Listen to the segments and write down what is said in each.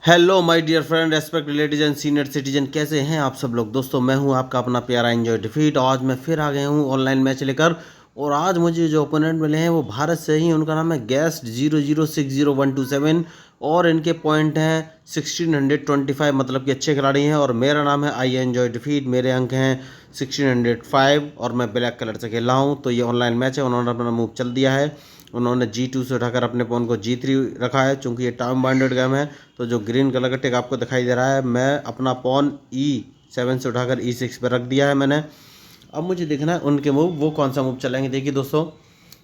Hello my dear friend, respect ladies and senior citizen, कैसे हैं आप सब लोग। दोस्तों मैं हूं आपका अपना प्यारा एंजॉय डिफीट। आज मैं फिर आ गया हूं ऑनलाइन मैच लेकर। और आज मुझे जो ओपोनेंट मिले हैं वो भारत से ही। उनका नाम है गेस्ट 00600127 और इनके पॉइंट हैं 1625, मतलब कि अच्छे खिलाड़ी हैं। और मेरा नाम है आई एंजॉय डिफीट, मेरे अंक हैं 1605 और मैं ब्लैक कलर से खेल रहा हूँ। तो ये ऑनलाइन मैच है। उन्होंने अपना मूव चल दिया है। उन्होंने G2 से उठाकर अपने पॉन को G3 रखा है। चूंकि ये टाइम बाउंडेड गेम है तो जो ग्रीन कलर का टिक आपको दिखाई दे रहा है, मैं अपना पॉन E7 से उठाकर E6 पर रख दिया है मैंने। अब मुझे देखना है उनके मूव वो कौन सा मूव चलेंगे। देखिए दोस्तों,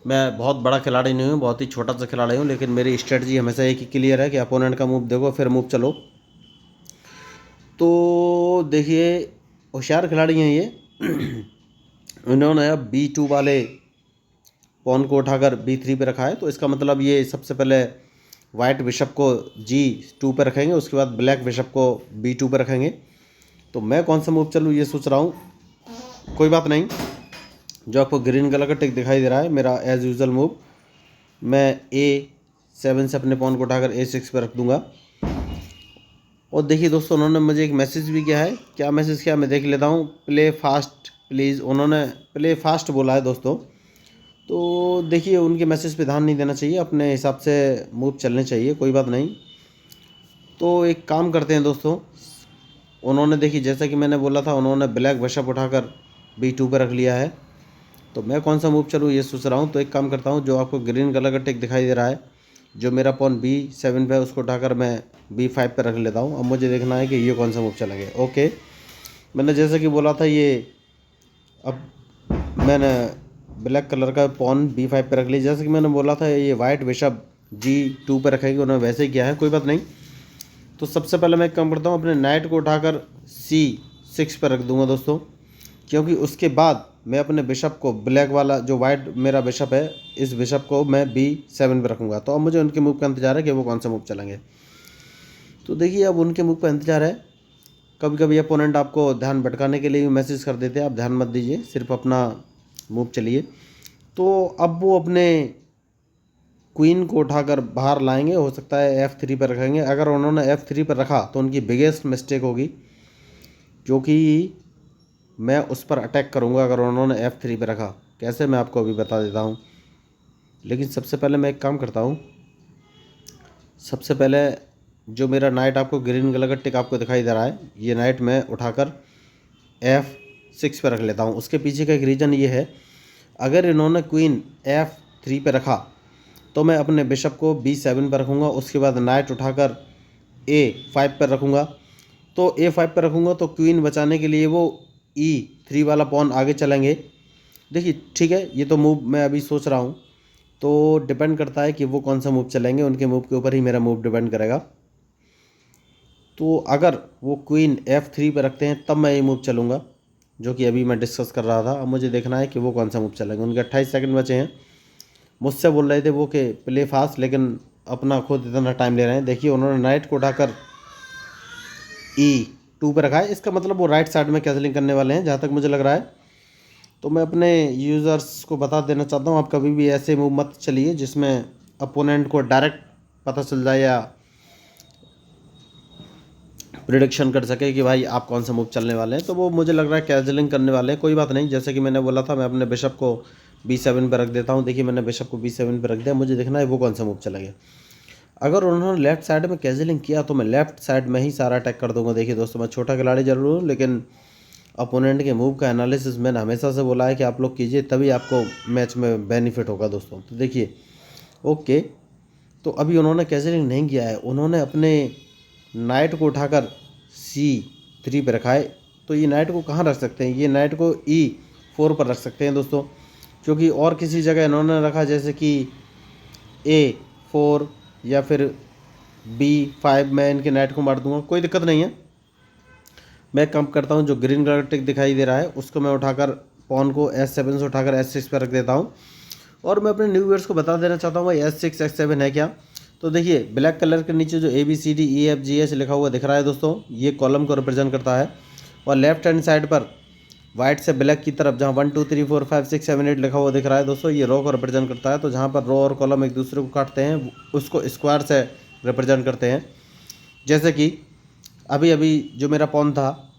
मैं बहुत बड़ा खिलाड़ी नहीं हूँ, बहुत ही छोटा सा खिलाड़ी हूँ, लेकिन मेरी स्ट्रेटजी हमेशा एक ही क्लियर है कि अपोनेंट का मूव देखो फिर मूव चलो। तो देखिए, होशियार खिलाड़ी हैं ये। उन्होंने अब B2 वाले पॉन को उठाकर B3 पे रखा है। तो इसका मतलब ये सबसे पहले वाइट बिशप को G2 पे रखेंगे, उसके बाद ब्लैक बिशप को B2 पे रखेंगे। तो मैं कौन सा मूव चलूँ ये सोच रहा हूँ। कोई बात नहीं, जो आपको ग्रीन कलर का टिक दिखाई दे रहा है, मेरा एज यूजल मूव, मैं A7 से अपने पॉन को उठाकर A6 पे रख दूंगा। और देखिए दोस्तों, उन्होंने मुझे एक मैसेज भी किया है। क्या मैसेज किया मैं देख लेता हूँ। प्ले फास्ट प्लीज़, उन्होंने प्ले फास्ट बोला है दोस्तों। तो देखिए, उनके मैसेज पे ध्यान नहीं देना चाहिए, अपने हिसाब से मूव चलने चाहिए, कोई बात नहीं। तो एक काम करते हैं दोस्तों, उन्होंने देखिए जैसा कि मैंने बोला था, उन्होंने ब्लैक बिशप उठाकर B2 पर रख लिया है। तो मैं कौन सा मूव चलूँ ये सोच रहा हूँ। तो एक काम करता हूँ, जो आपको ग्रीन कलर का टिक दिखाई दे रहा है, जो मेरा पॉन B7 पे है, उसको उठाकर मैं B5 पर रख लेता हूँ। अब मुझे देखना है कि ये कौन सा मूव चलेंगे। ओके, मैंने जैसा कि बोला था, ये अब मैंने ब्लैक कलर का पॉन B5 पे रख लिया। जैसे कि मैंने बोला था, ये वाइट बिशप G2 पे रखेंगे, उन्होंने वैसे ही किया है, कोई बात नहीं। तो सबसे पहले मैं एक काम करता हूँ, अपने नाइट को उठाकर C6 पर रख दूंगा दोस्तों, क्योंकि उसके बाद मैं अपने बिशप को, ब्लैक वाला जो वाइट मेरा बिशप है, इस बिशप को मैं B7 पर रखूँगा। तो अब मुझे उनके मूव का इंतजार है कि वो कौन सा मूव चलेंगे। तो देखिए, अब उनके मूव का इंतजार है। कभी कभी अपोनेंट आपको ध्यान भटकाने के लिए भी मैसेज कर देते हैं, आप ध्यान मत दीजिए, सिर्फ अपना मूव चलिए। तो अब वो अपने क्वीन को उठाकर बाहर लाएंगे, हो सकता है F3 पर रखेंगे। अगर उन्होंने F3 पर रखा तो उनकी बिगेस्ट मिस्टेक होगी, जो कि मैं उस पर अटैक करूंगा अगर उन्होंने F3 पर रखा। कैसे, मैं आपको अभी बता देता हूं। लेकिन सबसे पहले मैं एक काम करता हूं, सबसे पहले जो मेरा नाइट आपको ग्रीन कलर का टिक आपको दिखाई दे रहा है, ये नाइट मैं उठाकर F6 पर रख लेता हूँ। उसके पीछे का एक रीज़न ये है, अगर इन्होंने क्वीन F3 पर रखा तो मैं अपने बिशप को B7 पर रखूँगा, उसके बाद नाइट उठाकर A5 पर रखूँगा। तो A5 पर रखूँगा तो क्वीन बचाने के लिए वो E3 वाला पॉन आगे चलेंगे। देखिए ठीक है, ये तो मूव मैं अभी सोच रहा हूँ। तो डिपेंड करता है कि वो कौन सा मूव चलेंगे, उनके मूव के ऊपर ही मेरा मूव डिपेंड करेगा। तो अगर वो क्वीन F3 पर रखते हैं तब मैं ये मूव चलूँगा, जो कि अभी मैं डिस्कस कर रहा था। अब मुझे देखना है कि वो कौन सा मूव चलेंगे। उनके 28 सेकंड बचे हैं। मुझसे बोल रहे थे वो कि प्ले फास्ट, लेकिन अपना खुद इतना टाइम ले रहे हैं। देखिए, उन्होंने नाइट को उठाकर E2 पर रखा है, इसका मतलब वो राइट साइड में कैंसलिंग करने वाले हैं, जहाँ तक मुझे लग रहा है। तो मैं अपने यूज़र्स को बता देना चाहता हूँ, आप कभी भी ऐसे मूव मत चलिए जिसमें अपोनेंट को डायरेक्ट पता चल जाए या प्रिडिक्शन कर सके कि भाई आप कौन सा मूव चलने वाले हैं। तो वो मुझे लग रहा है कैंसलिंग करने वाले हैं। कोई बात नहीं, जैसे कि मैंने बोला था, मैं अपने बिशप को B7 पर रख देता हूँ। देखिए, मैंने बिशप को B7 पर रख दिया, मुझे देखना है वो कौन सा मूव चलेगा। अगर उन्होंने लेफ्ट साइड में कैंसलिंग किया तो मैं लेफ्ट साइड में ही सारा अटैक कर दूंगा। देखिए दोस्तों, मैं छोटा खिलाड़ी जरूर हूँ, लेकिन अपोनेंट के मूव का एनालिसिस मैंने हमेशा से बोला है कि आप लोग कीजिए, तभी आपको मैच में बेनिफिट होगा दोस्तों। तो देखिए, ओके, तो अभी उन्होंने कैंसलिंग नहीं किया है, उन्होंने अपने नाइट को उठाकर C3 पर रखा है। तो ये नाइट को कहाँ रख सकते हैं, ये नाइट को E4 पर रख सकते हैं दोस्तों, क्योंकि और किसी जगह इन्होंने रखा, जैसे कि A4 या फिर B5, मैं इनके नाइट को मार दूंगा, कोई दिक्कत नहीं है। मैं कम करता हूँ, जो ग्रीन कलर टिक दिखाई दे रहा है उसको मैं उठाकर पॉन को S7 से उठाकर S6 पर रख देता हूँ। और मैं अपने न्यू व्यूअर्स को बता देना चाहता हूँ भाई S6 S7 है क्या। तो देखिए, ब्लैक कलर के नीचे जो ABCDEFGH लिखा हुआ दिख रहा है दोस्तों, ये कॉलम को रिप्रेजेंट करता है। और लेफ्ट हैंड साइड पर वाइट से ब्लैक की तरफ जहाँ 1 2 3 4 5 6 7 8 लिखा हुआ दिख रहा है दोस्तों, ये रो को रिप्रेजेंट करता है। तो जहाँ पर रो और कॉलम एक दूसरे को काटते हैं उसको स्क्वायर से रिप्रेजेंट करते हैं। जैसे कि अभी अभी जो मेरा पॉन था,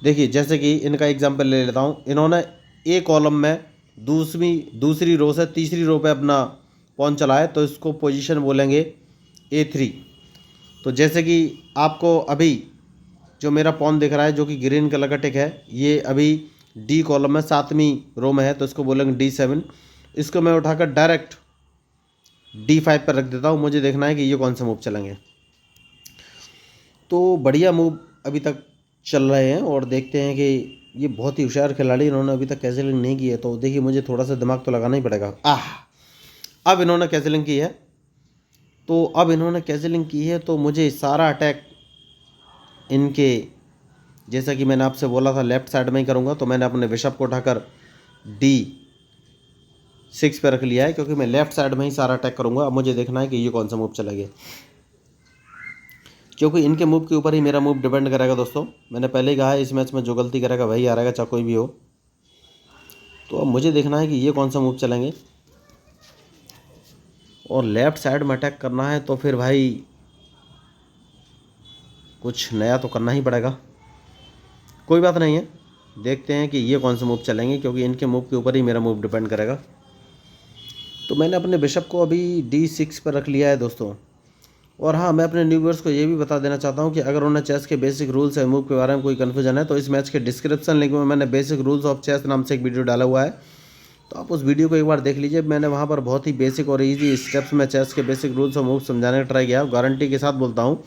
देखिए जैसे कि इनका एग्जांपल ले लेता हूँ। इन्होंने ए कॉलम में दूसरी रो से तीसरी रो पे अपना पॉन चलाए, तो इसको पोजीशन बोलेंगे A3। तो जैसे कि आपको अभी जो मेरा पॉन दिख रहा है जो कि ग्रीन कलर का टिक है, ये अभी डी कॉलम में 7वीं रो में है, तो इसको बोलेंगे D7। इसको मैं उठाकर डायरेक्ट D5 पर रख देता हूँ। मुझे देखना है कि ये कौन सा मूव चलेंगे। तो बढ़िया मूव अभी तक चल रहे हैं और देखते हैं कि ये बहुत ही होशियार खिलाड़ी, इन्होंने अभी तक कैसलिंग नहीं की है। तो देखिए मुझे थोड़ा सा दिमाग तो लगाना ही पड़ेगा। अब इन्होंने कैसलिंग की है, तो अब इन्होंने कैसलिंग की है तो मुझे सारा अटैक इनके, जैसा कि मैंने आपसे बोला था, लेफ्ट साइड में ही करूँगा। तो मैंने अपने बिशप को उठाकर D6 पे रख लिया है, क्योंकि मैं लेफ्ट साइड में ही सारा अटैक करूँगा। अब मुझे देखना है कि ये कौन सा मूव चलेगा, क्योंकि इनके मूव के ऊपर ही मेरा मूव डिपेंड करेगा दोस्तों। मैंने पहले ही कहा है, इस मैच में जो गलती करेगा वही हारेगा, चाहे कोई भी हो। तो अब मुझे देखना है कि ये कौन सा मूव चलेंगे, और लेफ़्ट साइड में अटैक करना है तो फिर भाई कुछ नया तो करना ही पड़ेगा। कोई बात नहीं है, देखते हैं कि ये कौन सा मूव चलेंगे, क्योंकि इनके मूव के ऊपर ही मेरा मूव डिपेंड करेगा। तो मैंने अपने बिशप को अभी D6 पर रख लिया है दोस्तों। और हाँ, मैं अपने न्यू व्यूअर्स को ये भी बता देना चाहता हूँ कि अगर उन्हें चेस के बेसिक रूल्स या मूव के बारे में कोई कन्फ्यूजन है, तो इस मैच के डिस्क्रिप्शन लिंक में मैंने बेसिक रूल्स ऑफ चेस नाम से एक वीडियो डाला हुआ है, तो आप उस वीडियो को एक बार देख लीजिए। मैंने वहाँ पर बहुत ही बेसिक और इजी स्टेप्स में चेस के बेसिक रूल्स और मूव समझाने का ट्राई किया। गारंटी के साथ बोलता हूँ,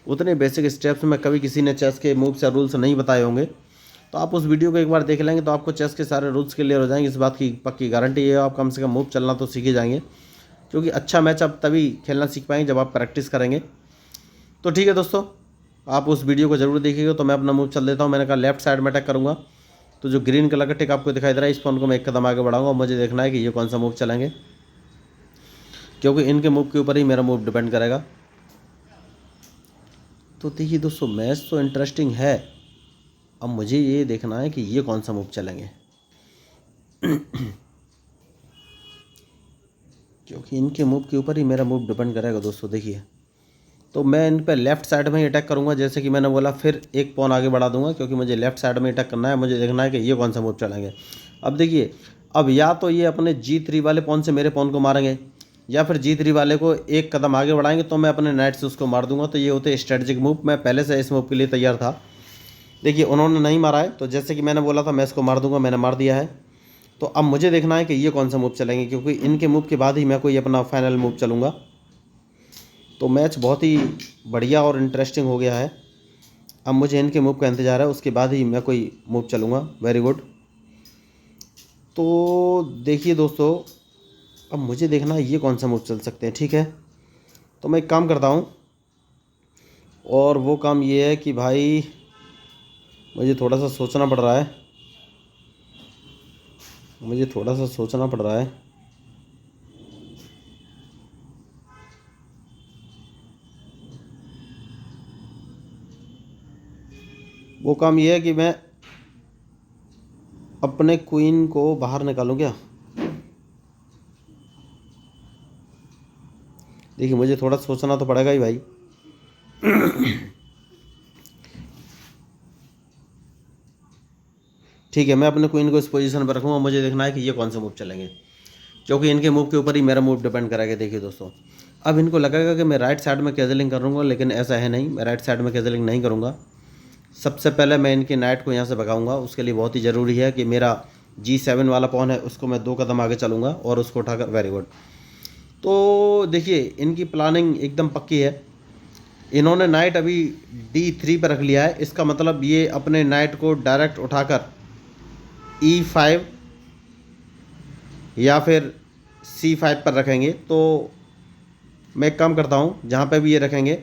उतने बेसिक स्टेप्स में कभी किसी ने चेस के मूव्स या रूल्स नहीं बताए होंगे। तो आप उस वीडियो को एक बार देख लेंगे तो आपको चेस के सारे रूल्स क्लियर हो जाएंगे। इस बात की पक्की गारंटी है, आप कम से कम मूव चलना तो सीख ही जाएंगे, क्योंकि अच्छा मैच आप तभी खेलना सीख पाएंगे जब आप प्रैक्टिस करेंगे। तो ठीक है दोस्तों, आप उस वीडियो को ज़रूर देखिएगा। तो मैं अपना मूव चल देता हूँ। मैंने कहा लेफ्ट साइड में अटैक करूँगा, तो जो ग्रीन कलर का टिक आपको दिखाई दे रहा है, इस पॉन को मैं एक कदम आगे बढ़ाऊंगा और मुझे देखना है कि ये कौन सा मूव चलेंगे, क्योंकि इनके मूव के ऊपर ही मेरा मूव डिपेंड करेगा। तो देखिए दोस्तों, मैच तो इंटरेस्टिंग है। अब मुझे ये देखना है कि ये कौन सा मूव चलेंगे, क्योंकि इनके मूव के ऊपर ही मेरा मूव डिपेंड करेगा दोस्तों। देखिए, तो मैं इन पर लेफ़्ट साइड में ही अटैक करूंगा, जैसे कि मैंने बोला, फिर एक पॉन आगे बढ़ा दूंगा, क्योंकि मुझे लेफ़्ट साइड में अटैक करना है। मुझे देखना है कि ये कौन सा मूव चलेंगे। अब देखिए, अब या तो ये अपने G3 वाले पॉन से मेरे पॉन को मारेंगे, या फिर G3 वाले को एक कदम आगे बढ़ाएंगे तो मैं अपने नाइट से उसको मार दूंगा। तो ये होते स्ट्रेटजिक मूव। मैं पहले से इस मूव के लिए तैयार था। देखिए, उन्होंने नहीं मारा है, तो जैसे कि मैंने बोला था मैं इसको मार दूंगा, मैंने मार दिया है। तो अब मुझे देखना है कि ये कौन सा मूव चलेंगे, क्योंकि इनके मूव के बाद ही मैं कोई अपना फाइनल मूव चलूँगा। तो मैच बहुत ही बढ़िया और इंटरेस्टिंग हो गया है। अब मुझे इनके मूव का इंतज़ार है, उसके बाद ही मैं कोई मूव चलूँगा। Very good. तो देखिए दोस्तों, अब मुझे देखना है ये कौन सा मूव चल सकते हैं। ठीक है, तो मैं एक काम करता हूँ, और वो काम ये है कि भाई मुझे थोड़ा सा सोचना पड़ रहा है। वो काम ये है कि मैं अपने क्वीन को बाहर निकालूं क्या। देखिए, मुझे थोड़ा सोचना तो पड़ेगा ही भाई। ठीक है, मैं अपने क्वीन को इस पोजीशन पर रखूँगा। मुझे देखना है कि ये कौन सा मूव चलेंगे, क्योंकि इनके मूव के ऊपर ही मेरा मूव डिपेंड करेगा। देखिए दोस्तों, अब इनको लगेगा कि मैं राइट साइड में कैजलिंग करूँगा, लेकिन ऐसा है नहीं। मैं राइट साइड में कैजलिंग नहीं करूँगा। सबसे पहले मैं इनके नाइट को यहाँ से भगाऊंगा। उसके लिए बहुत ही ज़रूरी है कि मेरा G7 वाला पॉन है, उसको मैं 2 कदम आगे चलूँगा और उसको उठाकर, वेरी गुड। तो देखिए, इनकी प्लानिंग एकदम पक्की है। इन्होंने नाइट अभी D3 पर रख लिया है। इसका मतलब ये अपने नाइट को डायरेक्ट उठाकर E5 या फिर C5 पर रखेंगे। तो मैं एक काम करता हूँ, जहाँ पे भी ये रखेंगे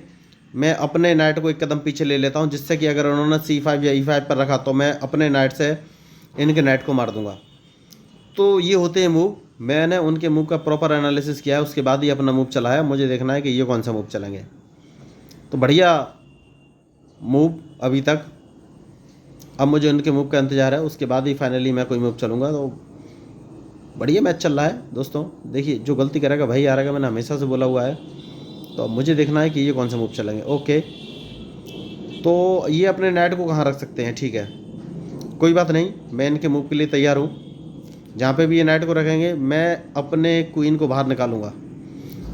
मैं अपने नाइट को एक कदम पीछे ले लेता हूँ, जिससे कि अगर उन्होंने C5 या E5 पर रखा तो मैं अपने नाइट से इनके नाइट को मार दूंगा। तो ये होते हैं मूव। मैंने उनके मूव का प्रॉपर एनालिसिस किया है, उसके बाद ही अपना मूव चला है। मुझे देखना है कि ये कौन सा मूव चलेंगे। तो बढ़िया मूव अभी तक। अब मुझे उनके मूव का इंतज़ार है, उसके बाद ही फाइनली मैं कोई मूव चलूँगा। तो बढ़िया मैच चल रहा है दोस्तों। देखिए, जो गलती करेगा वही हारेगा, मैंने हमेशा से बोला हुआ है। तो अब मुझे देखना है कि ये कौन सा मूव चलेंगे। ओके, तो ये अपने नाइट को कहाँ रख सकते हैं, ठीक है, कोई बात नहीं, मैं इनके मूव के लिए तैयार हूँ। जहाँ पे भी ये नाइट को रखेंगे मैं अपने क्वीन को बाहर निकालूंगा।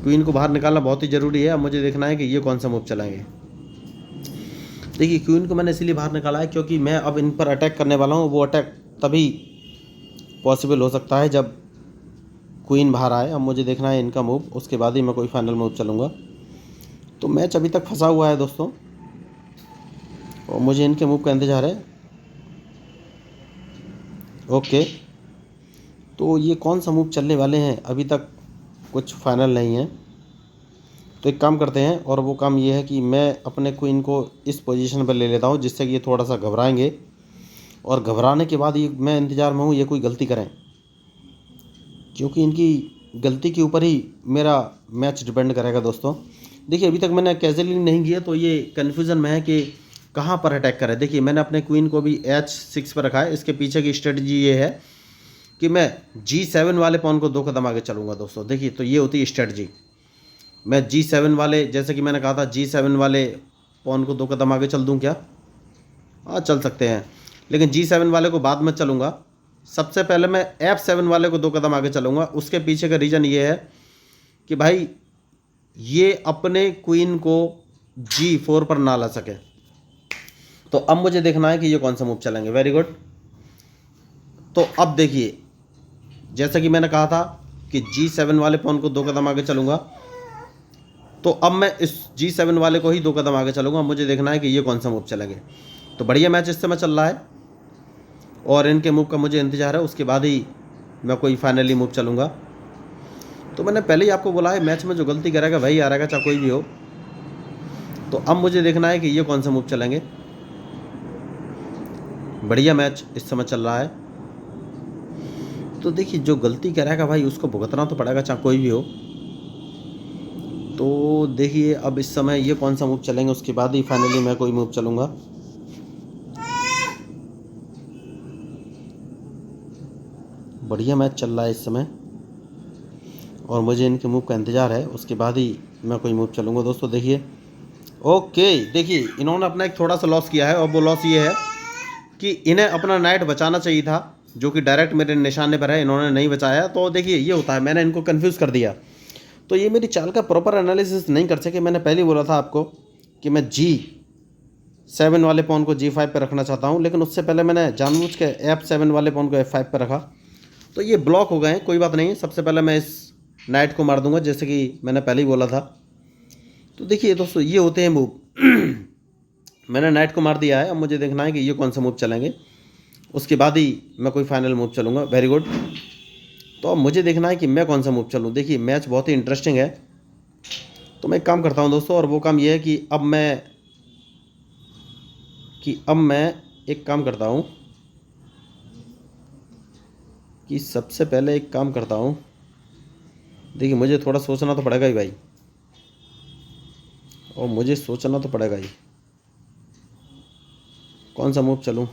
क्वीन को बाहर निकालना बहुत ही ज़रूरी है। अब मुझे देखना है कि ये कौन सा मूव चलाएंगे। देखिए, क्वीन को मैंने इसलिए बाहर निकाला है क्योंकि मैं अब इन पर अटैक करने वाला हूँ। वो अटैक तभी पॉसिबल हो सकता है जब क्वीन बाहर आए। अब मुझे देखना है इनका मूव, उसके बाद ही मैं कोई फाइनल मूव चलूँगा। तो मैच अभी तक फंसा हुआ है दोस्तों, और मुझे इनके मूव का इंतज़ार है। ओके, तो ये कौन सा मूव चलने वाले हैं, अभी तक कुछ फाइनल नहीं है। तो एक काम करते हैं, और वो काम ये है कि मैं अपने क्वीन को इस पोजीशन पर ले लेता हूँ जिससे कि ये थोड़ा सा घबराएंगे, और घबराने के बाद ये मैं इंतज़ार में हूँ ये कोई गलती करें, क्योंकि इनकी गलती के ऊपर ही मेरा मैच डिपेंड करेगा दोस्तों। देखिए, अभी तक मैंने कैजुअली नहीं किया, तो ये कन्फ्यूज़न में है कि कहाँ पर अटैक करें। देखिए, मैंने अपने क्वीन को भी H6 पर रखा है। इसके पीछे की स्ट्रेटजी ये है कि मैं G7 वाले पॉन को 2 कदम आगे चलूँगा दोस्तों। देखिए, तो ये होती है स्ट्रेटजी। मैं G7 वाले, जैसे कि मैंने कहा था, G7 वाले पॉन को 2 कदम आगे चल दूँ क्या? हाँ, चल सकते हैं, लेकिन G7 वाले को बाद में चलूँगा। सबसे पहले मैं F7 वाले को 2 कदम आगे चलूँगा। उसके पीछे का रीज़न ये है कि भाई ये अपने क्वीन को G4 पर ना ला सके। तो अब मुझे देखना है कि ये कौन सा मूव चलेंगे। Very good. तो अब देखिए, जैसा कि मैंने कहा था कि G7 वाले पॉन को 2 कदम आगे चलूँगा, तो अब मैं इस G7 वाले को ही 2 कदम आगे चलूँगा। मुझे देखना है कि ये कौन सा मूव चलेंगे। तो बढ़िया मैच इस समय चल रहा है, और इनके मूव का मुझे इंतज़ार है, उसके बाद ही मैं कोई फाइनली मूव चलूँगा। तो मैंने पहले ही आपको बोला है, मैच में जो गलती करेगा वही हारेगा, चाहे कोई भी हो। तो अब मुझे देखना है कि ये कौन सा मूव चलेंगे। बढ़िया मैच इस समय चल रहा है। तो देखिए, जो गलती करेगा भाई उसको भुगतना तो पड़ेगा, चाहे कोई भी हो। तो देखिए, अब इस समय ये कौन सा मूव चलेंगे, उसके बाद ही फाइनली मैं कोई मूव चलूँगा। बढ़िया मैच चल रहा है इस समय, और मुझे इनके मूव का इंतज़ार है, उसके बाद ही मैं कोई मूव चलूँगा दोस्तों। देखिए, ओके, देखिए इन्होंने अपना एक थोड़ा सा लॉस किया है, और वो लॉस ये है कि इन्हें अपना नाइट बचाना चाहिए था, जो कि डायरेक्ट मेरे निशाने पर है, इन्होंने नहीं बचाया। तो देखिए, ये होता है, मैंने इनको कन्फ्यूज़ कर दिया। तो ये मेरी चाल का प्रॉपर एनालिसिस नहीं कर सके। मैंने पहले ही बोला था आपको कि मैं G7 वाले पॉन को G5 पर रखना चाहता हूँ, लेकिन उससे पहले मैंने जानबूझ के F7 वाले पॉन को F5 पर रखा। तो ये ब्लॉक हो गए हैं, कोई बात नहीं। सबसे पहले मैं इस नाइट को मार दूंगा, जैसे कि मैंने पहले ही बोला था। तो देखिए दोस्तों, ये होते हैं मूव। मैंने नाइट को मार दिया है। अब मुझे देखना है कि ये कौन सा मूव चलेंगे, उसके बाद ही मैं कोई फाइनल मूव चलूँगा। Very good. तो अब मुझे देखना है कि मैं कौन सा मूव चलूँ। देखिए, मैच बहुत ही इंटरेस्टिंग है। तो मैं एक काम करता हूँ दोस्तों, और वो काम ये है कि अब मैं एक काम करता हूँ कि सबसे पहले एक काम करता हूँ। देखिए, मुझे थोड़ा सोचना तो पड़ेगा ही भाई, और मुझे सोचना तो पड़ेगा ही कौन सा मूव चलूँ।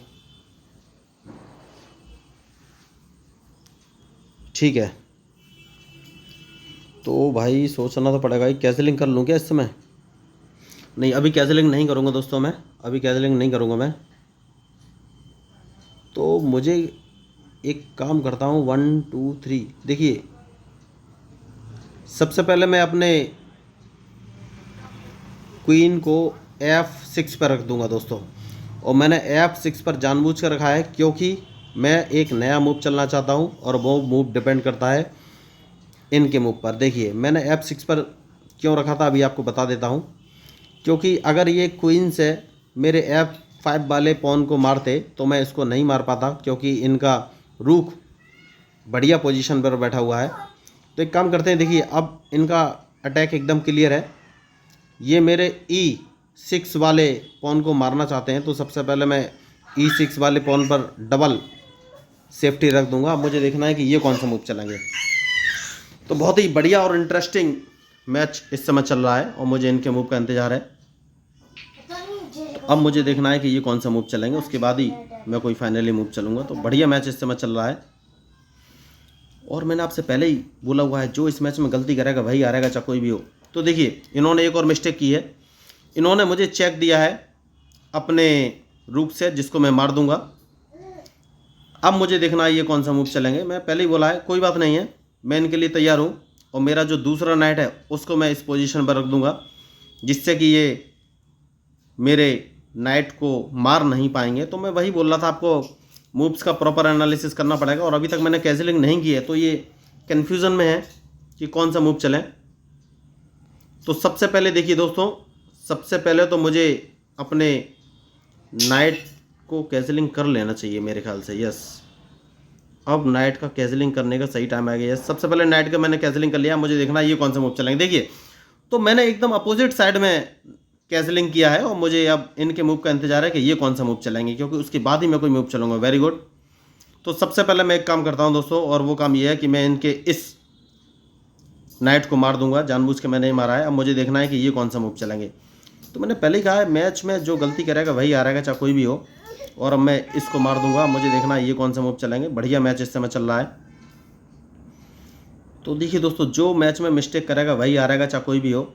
ठीक है, तो भाई सोचना तो पड़ेगा ही। कैंसिलिंग कर लूँ क्या इस समय? नहीं, अभी कैंसिलिंग नहीं करूँगा दोस्तों, मैं अभी कैंसिलिंग नहीं करूँगा मैं। तो मुझे एक काम करता हूँ, 1 2 3। देखिए, सबसे पहले मैं अपने क्वीन को F6 पर रख दूंगा दोस्तों, और मैंने F6 पर जानबूझ कर रखा है क्योंकि मैं एक नया मूव चलना चाहता हूं, और वो मूव डिपेंड करता है इनके मूव पर। देखिए, मैंने F6 पर क्यों रखा था अभी आपको बता देता हूं। क्योंकि अगर ये क्वीन से मेरे F5 वाले पॉन को मारते तो मैं इसको नहीं मार पाता, क्योंकि इनका रूक बढ़िया पोजीशन पर बैठा हुआ है। तो एक काम करते हैं, देखिए अब इनका अटैक एकदम क्लियर है। ये मेरे E6 वाले पॉन को मारना चाहते हैं, तो सबसे पहले मैं E6 वाले पॉन पर डबल सेफ्टी रख दूंगा। मुझे देखना है कि ये कौन सा मूव चलेंगे। तो बहुत ही बढ़िया और इंटरेस्टिंग मैच इस समय चल रहा है, और मुझे इनके मूव का इंतज़ार है। तो अब मुझे देखना है कि ये कौन सा मूव चलेंगे, उसके बाद ही मैं कोई फाइनली मूव चलूँगा। तो बढ़िया मैच इस समय चल रहा है, और मैंने आपसे पहले ही बोला हुआ है, जो इस मैच में गलती करेगा वही हारेगा, चाहे कोई भी हो। तो देखिए इन्होंने एक और मिस्टेक की है, इन्होंने मुझे चेक दिया है अपने रूप से जिसको मैं मार दूंगा। अब मुझे देखना है ये कौन सा मूव चलेंगे। मैं पहले ही बोला है कोई बात नहीं है, मैं इनके लिए तैयार हूँ। और मेरा जो दूसरा नाइट है उसको मैं इस पोजीशन पर रख दूंगा जिससे कि ये मेरे नाइट को मार नहीं पाएंगे। तो मैं वही बोल रहा था आपको, मूव्स का प्रॉपर एनालिसिस करना पड़ेगा। और अभी तक मैंने कैजलिंग नहीं की है तो ये कन्फ्यूज़न में है कि कौन सा मूव चलें। तो सबसे पहले देखिए दोस्तों, सबसे पहले तो मुझे अपने नाइट को कैजलिंग कर लेना चाहिए मेरे ख्याल से। यस, अब नाइट का कैजलिंग करने का सही टाइम आ गया। यस, सबसे पहले नाइट का मैंने कैजलिंग कर लिया। मुझे देखना है ये कौन सा मूव चलेंगे। देखिए तो मैंने एकदम अपोजिट साइड में कैजलिंग किया है और मुझे अब इनके मूव का इंतजार है कि ये कौन सा मूव चलेंगे, क्योंकि उसके बाद ही मैं कोई मूव चलूँगा। Very good. तो सबसे पहले मैं एक काम करता हूँ दोस्तों, और वो काम ये है कि मैं इनके इस नाइट को मार दूंगा। जानबूझ के मैंने नहीं मारा है। अब मुझे देखना है कि ये कौन सा मूव चलेंगे। तो मैंने पहले ही कहा है मैच में जो गलती करेगा वही हारेगा, चाहे कोई भी हो। और अब मैं इसको मार दूंगा। मुझे देखना है ये कौन सा मूव चलेंगे। बढ़िया मैच इस समय चल रहा है। तो देखिए दोस्तों, जो मैच में मिस्टेक करेगा वही हारेगा, चाहे कोई भी हो।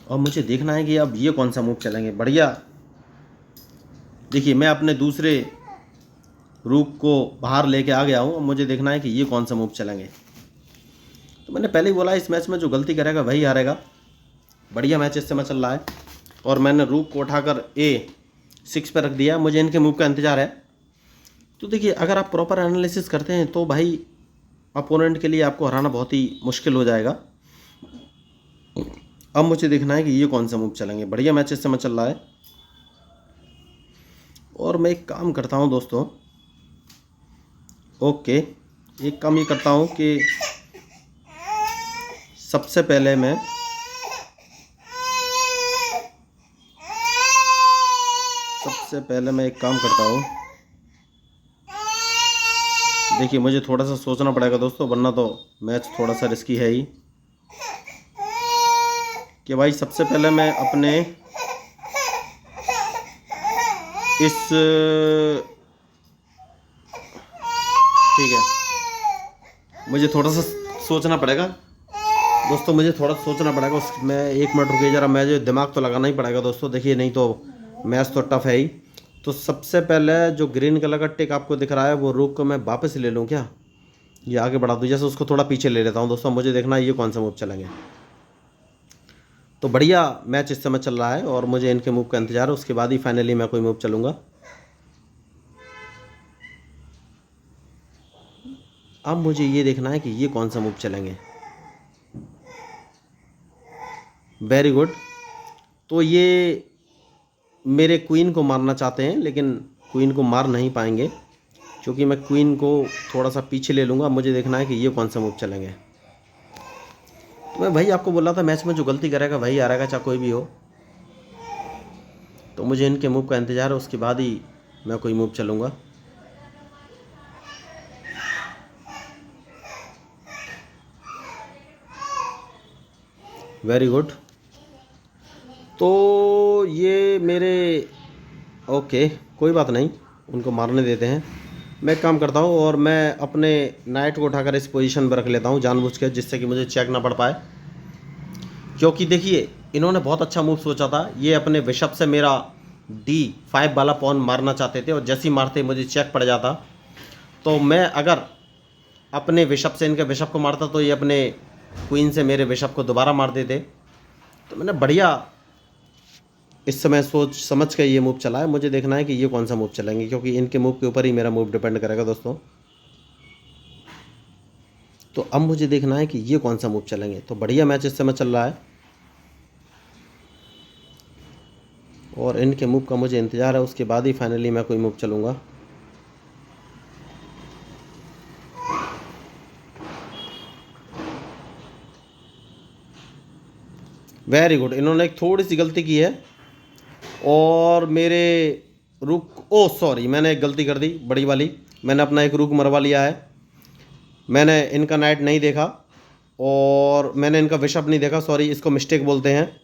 और मुझे देखना है कि अब ये कौन सा मूव चलेंगे। बढ़िया। देखिए मैं अपने दूसरे रूप को बाहर लेके आ गया हूँ। अब मुझे देखना है कि ये कौन सा मूव चलेंगे। तो मैंने पहले ही बोला इस मैच में जो गलती करेगा वही हारेगा। बढ़िया मैच इस समय चल रहा है। और मैंने रूप को उठाकर A6 पर रख दिया। मुझे इनके मूव का इंतज़ार है। तो देखिए अगर आप प्रॉपर एनालिसिस करते हैं तो भाई अपोनेंट के लिए आपको हराना बहुत ही मुश्किल हो जाएगा। अब मुझे देखना है कि ये कौन सा मूव चलेंगे। बढ़िया मैच इस समय चल रहा है। और मैं एक काम करता हूँ दोस्तों, ओके, एक काम ये करता हूँ कि सबसे पहले मैं एक काम करता हूँ। देखिए मुझे थोड़ा सा सोचना पड़ेगा दोस्तों, वरना तो मैच थोड़ा सा रिस्की है ही। कि भाई सबसे पहले मैं अपने इस, ठीक है, मुझे थोड़ा सा सोचना पड़ेगा दोस्तों, मुझे थोड़ा सोचना पड़ेगा। उसमें 1 मिनट रुकिए ज़रा, मुझे दिमाग तो लगाना ही पड़ेगा दोस्तों। देखिए नहीं तो मैच तो टफ है ही। तो सबसे पहले जो ग्रीन कलर का टिक आपको दिख रहा है वो रूप को मैं वापस ले लूँ क्या, ये आगे बढ़ा दूँ? जैसे उसको थोड़ा पीछे ले लेता हूँ दोस्तों। मुझे देखना है ये कौन सा मूव चलेंगे। तो बढ़िया मैच इस समय चल रहा है और मुझे इनके मूव का इंतजार है। उसके बाद ही फाइनली मैं कोई मूव चलूँगा। अब मुझे ये देखना है कि ये कौन सा मूव चलेंगे। Very good. तो ये मेरे क्वीन को मारना चाहते हैं, लेकिन क्वीन को मार नहीं पाएंगे क्योंकि मैं क्वीन को थोड़ा सा पीछे ले लूँगा। मुझे देखना है कि ये कौन सा मूव चलेंगे। तो मैं भाई आपको बोला था मैच में जो गलती करेगा वही हारेगा, चाहे कोई भी हो। तो मुझे इनके मूव का इंतज़ार है, उसके बाद ही मैं कोई मूव चलूँगा। Very good. तो ये मेरे, ओके कोई बात नहीं, उनको मारने देते हैं। मैं एक काम करता हूँ और मैं अपने नाइट को उठाकर इस पोजीशन पर रख लेता हूँ जानबूझ के, जिससे कि मुझे चेक ना पड़ पाए। क्योंकि देखिए इन्होंने बहुत अच्छा मूव सोचा था। ये अपने बिशप से मेरा D5 वाला पॉन मारना चाहते थे और जैसे ही मारते मुझे चेक पड़ जाता। तो मैं अगर अपने बिशप से इनके बिशप को मारता तो ये अपने क्वीन से मेरे बिशप को दोबारा मार देते। तो मैंने बढ़िया इस समय सोच समझ के ये मूव चला है। मुझे देखना है कि ये कौन सा मूव चलेंगे, क्योंकि इनके मूव के ऊपर ही मेरा मूव डिपेंड करेगा दोस्तों। तो अब मुझे देखना है कि ये कौन सा मूव चलेंगे। तो बढ़िया मैच इस समय चल रहा है और इनके मूव का मुझे इंतज़ार है। उसके बाद ही फाइनली मैं कोई मूव चलूँगा। Very good. इन्होंने एक थोड़ी सी गलती की है और मेरे रुक, ओ सॉरी, मैंने एक गलती कर दी बड़ी वाली। मैंने अपना एक रुक मरवा लिया है। मैंने इनका नाइट नहीं देखा और मैंने इनका बिशप नहीं देखा, सॉरी, इसको मिस्टेक बोलते हैं।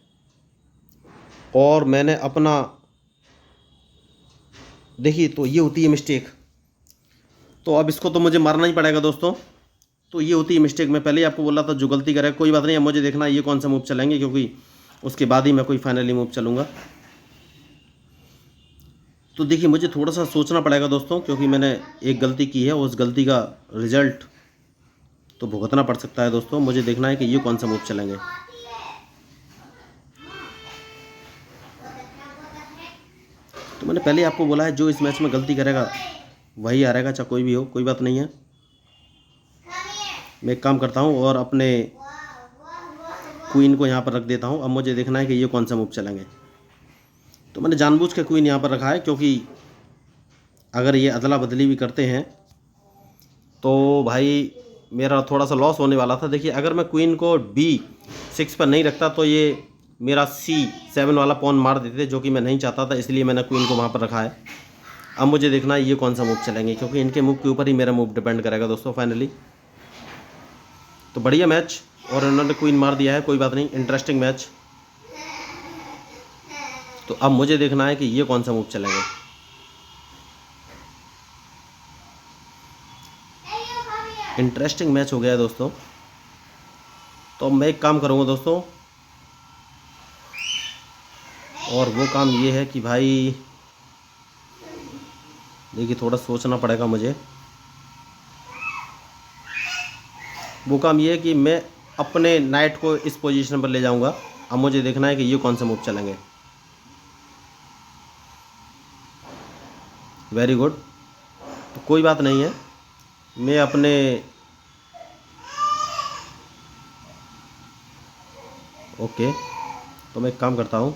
और मैंने अपना, देखिए तो ये होती है मिस्टेक। तो अब इसको तो मुझे मारना ही पड़ेगा दोस्तों। तो ये होती है मिस्टेक। मैं पहले ही आपको बोला था जो गलती करेगा, कोई बात नहीं, अब मुझे देखना है ये कौन सा मूव चलेंगे, क्योंकि उसके बाद ही मैं कोई फाइनली मूव चलूँगा। तो देखिए मुझे थोड़ा सा सोचना पड़ेगा दोस्तों, क्योंकि मैंने एक गलती की है, उस गलती का रिजल्ट तो भुगतना पड़ सकता है दोस्तों। मुझे देखना है कि ये कौन सा मूव चलेंगे। तो मैंने पहले आपको बोला है जो इस मैच में गलती करेगा वही हारेगा, चाहे कोई भी हो, कोई बात नहीं है। मैं एक काम करता हूँ और अपने क्वीन को यहाँ पर रख देता हूँ। अब मुझे देखना है कि ये कौन सा मूव चलेंगे। तो मैंने जानबूझ के क्वीन यहाँ पर रखा है, क्योंकि अगर ये अदला बदली भी करते हैं तो भाई मेरा थोड़ा सा लॉस होने वाला था। देखिए अगर मैं क्वीन को B6 पर नहीं रखता तो ये मेरा C7 वाला पॉन मार देते, जो कि मैं नहीं चाहता था, इसलिए मैंने क्वीन को वहाँ पर रखा है। अब मुझे देखना है ये कौन सा मूव चलेंगे, क्योंकि इनके मूव के ऊपर ही मेरा मूव डिपेंड करेगा दोस्तों फाइनली। तो बढ़िया मैच, और इन्होंने क्वीन मार दिया है, कोई बात नहीं, इंटरेस्टिंग मैच। तो अब मुझे देखना है कि ये कौन सा मूव चलेंगे। इंटरेस्टिंग मैच हो गया है दोस्तों। तो मैं एक काम करूँगा दोस्तों, और वो काम ये है कि भाई देखिए थोड़ा सोचना पड़ेगा मुझे। वो काम ये है कि मैं अपने नाइट को इस पोजीशन पर ले जाऊंगा। अब मुझे देखना है कि ये कौन सा मूव चलेंगे। Very good. तो कोई बात नहीं है, मैं अपने ओके, तो मैं एक काम करता हूँ,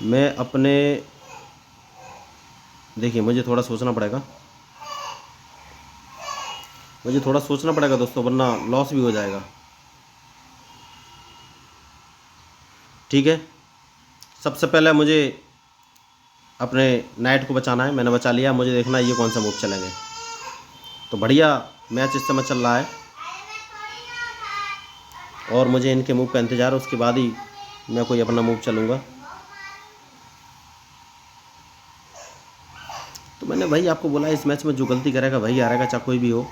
मैं अपने देखिए मुझे थोड़ा सोचना पड़ेगा, मुझे थोड़ा सोचना पड़ेगा दोस्तों, वरना लॉस भी हो जाएगा। ठीक है, सबसे पहले मुझे अपने नाइट को बचाना है, मैंने बचा लिया। मुझे देखना है ये कौन सा मूव चलेंगे। तो बढ़िया मैच इस समय चल रहा है, और मुझे इनके मूव का इंतज़ार है, उसके बाद ही मैं कोई अपना मूव चलूँगा। तो मैंने वही आपको बोला, इस मैच में जो गलती करेगा वही हारेगा, चाहे कोई भी हो।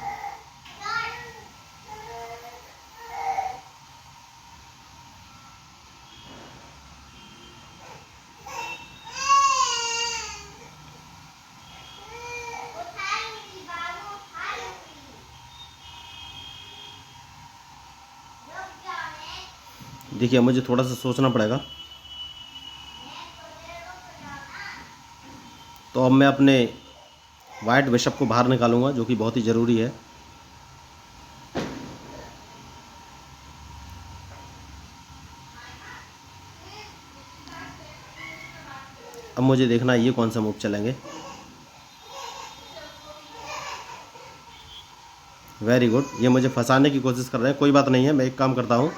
देखिए मुझे थोड़ा सा सोचना पड़ेगा। तो अब मैं अपने वाइट बिशप को बाहर निकालूंगा, जो कि बहुत ही ज़रूरी है। अब मुझे देखना है ये कौन सा मूव चलेंगे। वेरी गुड, ये मुझे फंसाने की कोशिश कर रहे हैं, कोई बात नहीं है। मैं एक काम करता हूँ,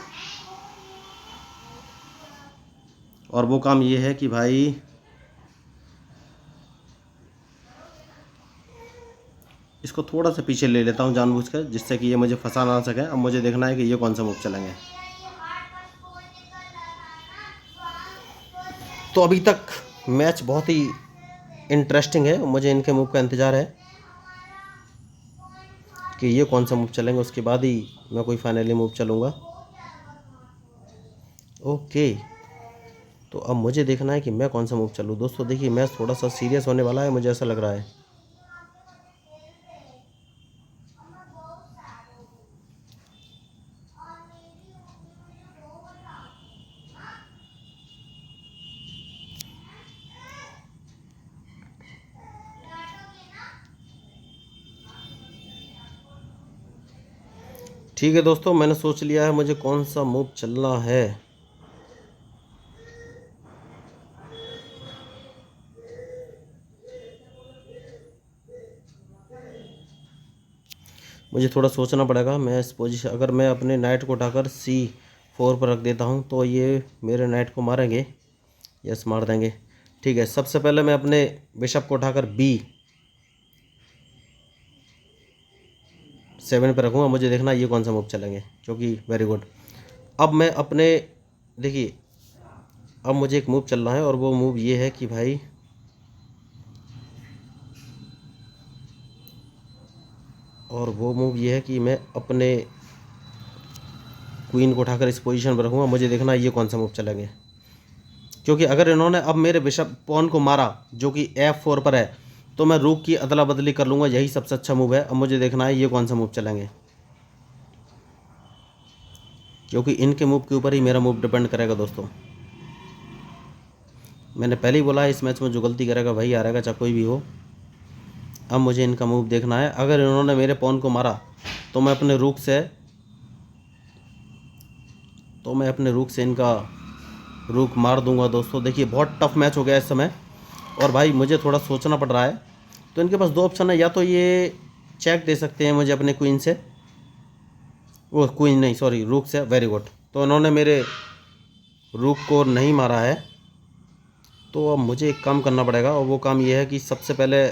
और वो काम ये है कि भाई इसको थोड़ा सा पीछे ले लेता हूँ जानबूझकर, जिससे कि ये मुझे फंसा ना सके। अब मुझे देखना है कि ये कौन सा मूव चलेंगे। तो अभी तक मैच बहुत ही इंटरेस्टिंग है, मुझे इनके मूव का इंतज़ार है कि ये कौन सा मूव चलेंगे, उसके बाद ही मैं कोई फाइनली मूव चलूँगा। ओके, तो अब मुझे देखना है कि मैं कौन सा मूव चलूँ। दोस्तों देखिए मैच थोड़ा सा सीरियस होने वाला है, मुझे ऐसा लग रहा है। ठीक है दोस्तों, मैंने सोच लिया है मुझे कौन सा मूव चलना है। मुझे थोड़ा सोचना पड़ेगा। मैं इस पोजीशन, अगर मैं अपने नाइट को उठाकर C4 पर रख देता हूँ तो ये मेरे नाइट को मारेंगे। यस, मार देंगे। ठीक है, सबसे पहले मैं अपने बिशप को उठाकर B7 पर रखूँगा। मुझे देखना ये कौन सा मूव चलेंगे, क्योंकि वेरी गुड। अब मैं अपने देखिए, अब मुझे एक मूव चलना है, और वो मूव ये है कि भाई और वो मूव ये है कि मैं अपने क्वीन को उठाकर इस पोजीशन पर रखूँगा। मुझे देखना है ये कौन सा मूव चलेंगे, क्योंकि अगर इन्होंने अब मेरे बिशप पॉन को मारा जो कि F4 पर है, तो मैं रूक की अदला बदली कर लूँगा। यही सबसे अच्छा मूव है। अब मुझे देखना है ये कौन सा मूव चलेंगे, क्योंकि इनके मूव के ऊपर ही मेरा मूव डिपेंड करेगा दोस्तों। मैंने पहले ही बोला है, इस मैच में जो गलती करेगा वही हारेगा, चाहे कोई भी हो। अब मुझे इनका मूव देखना है। अगर इन्होंने मेरे पॉन को मारा तो मैं अपने रूक से इनका रूक मार दूंगा दोस्तों। देखिए बहुत टफ मैच हो गया इस समय, और भाई मुझे थोड़ा सोचना पड़ रहा है। तो इनके पास दो ऑप्शन है, या तो ये चेक दे सकते हैं मुझे अपने क्वीन से, वो क्वीन नहीं सॉरी रूक से। Very good. तो इन्होंने मेरे रूक को नहीं मारा है, तो अब मुझे एक काम करना पड़ेगा, और वो काम ये है कि सबसे पहले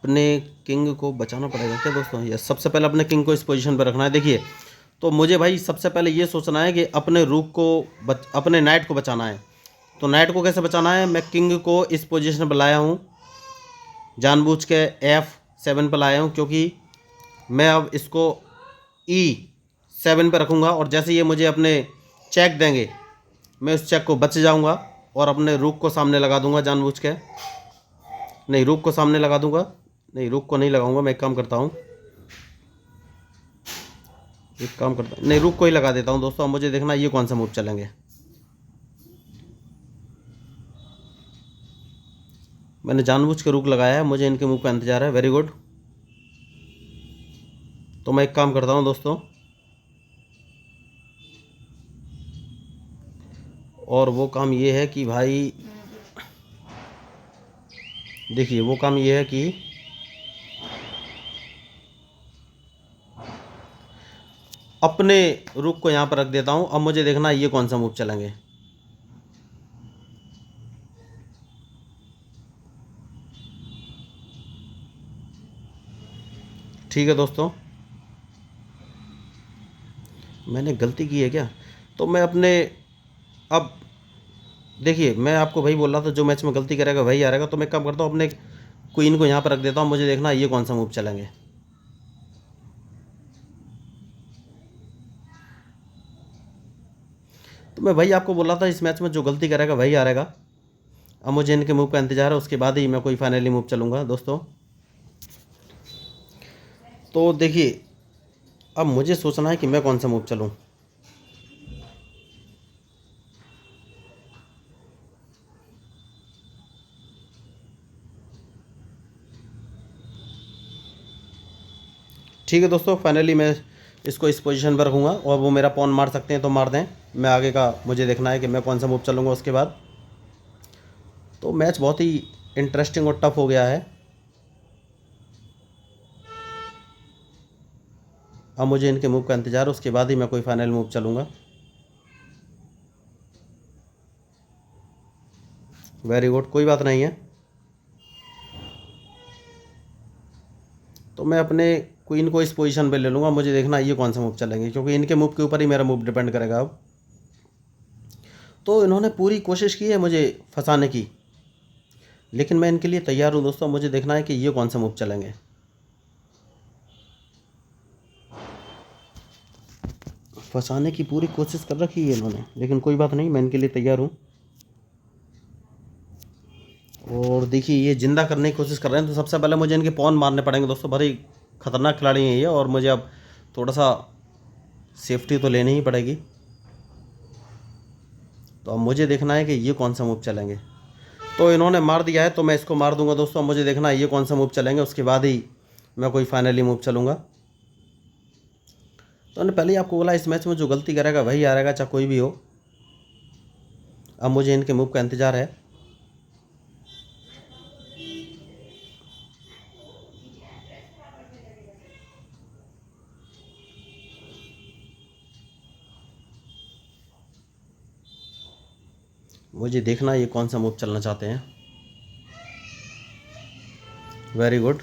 अपने किंग को बचाना पड़ेगा क्या दोस्तों। यस, सबसे पहले अपने किंग को इस पोजीशन पर रखना है। देखिए तो मुझे भाई सबसे पहले ये सोचना है कि अपने रूक को अपने नाइट को बचाना है। तो नाइट को कैसे बचाना है, मैं किंग को इस पोजीशन पर लाया हूँ, जानबूझ के F7 पर लाया हूँ, क्योंकि मैं अब इसको E7 पर रखूँगा, और जैसे ये मुझे अपने चेक देंगे मैं उस चेक को बच जाऊँगा और अपने रूक को सामने लगा दूँगा जानबूझ के। नहीं, रूक को सामने लगा दूँगा, नहीं रूक को नहीं लगाऊंगा। मैं एक काम करता हूँ, नहीं रूक को ही लगा देता हूँ दोस्तों। अब मुझे देखना ये कौन सा मूव चलेंगे। मैंने जानबूझ के रूक लगाया है, मुझे इनके मूव का इंतजार है। Very good. तो मैं एक काम करता हूँ दोस्तों, और वो काम ये है कि भाई देखिए वो काम ये है कि अपने रुक को यहाँ पर रख देता हूँ। अब मुझे देखना ये कौन सा मूव चलेंगे। ठीक है दोस्तों, मैंने गलती की है क्या, तो मैं अपने अब देखिए मैं आपको वही बोल रहा था, जो मैच में गलती करेगा वही हारेगा। तो मैं काम करता हूँ, अपने क्वीन को यहाँ पर रख देता हूँ। मुझे देखना ये कौन सा मूव चलेंगे। तो मैं वही आपको बोल रहा था, इस मैच में जो गलती करेगा वही हारेगा। अब मुझे इनके मूव का इंतजार है, उसके बाद ही मैं कोई फाइनली मूव चलूँगा दोस्तों। तो देखिए अब मुझे सोचना है कि मैं कौन सा मूव चलूँ। ठीक है दोस्तों, फाइनली मैं इसको इस पोजीशन पर रखूँगा, और वो मेरा पॉन मार सकते हैं तो मार दें। मैं आगे का मुझे देखना है कि मैं कौन सा मूव चलूँगा उसके बाद। तो मैच बहुत ही इंटरेस्टिंग और टफ हो गया है। अब मुझे इनके मूव का इंतज़ार है, उसके बाद ही मैं कोई फाइनल मूव चलूँगा। वेरी गुड, कोई बात नहीं है। तो मैं अपने क्वीन को इस पोजीशन पे ले लूँगा। मुझे देखना ये कौन सा मूव चलेंगे, क्योंकि इनके मूव के ऊपर ही मेरा मूव डिपेंड करेगा अब। तो इन्होंने पूरी कोशिश की है मुझे फंसाने की, लेकिन मैं इनके लिए तैयार हूँ दोस्तों। मुझे देखना है कि ये कौन सा मूव चलेंगे। फंसाने की पूरी कोशिश कर रखी है इन्होंने, लेकिन कोई बात नहीं, मैं इनके लिए तैयार हूँ। और देखिए ये जिंदा करने की कोशिश कर रहे हैं, तो सबसे पहले मुझे इनके पॉन मारने पड़ेंगे दोस्तों। बड़ी खतरनाक खिलाड़ी हैं ये, और मुझे अब थोड़ा सा सेफ्टी तो लेनी ही पड़ेगी। तो अब मुझे देखना है कि ये कौन सा मूव चलेंगे। तो इन्होंने मार दिया है, तो मैं इसको मार दूंगा दोस्तों। अब मुझे देखना है ये कौन सा मूव चलेंगे, उसके बाद ही मैं कोई फाइनली मूव चलूँगा। तो मैंने पहले ही आपको बोला, इस मैच में जो गलती करेगा वही हारेगा, चाहे कोई भी हो। अब मुझे इनके मूव का इंतज़ार है। मुझे देखना है ये कौन सा मूव चलना चाहते हैं। Very good.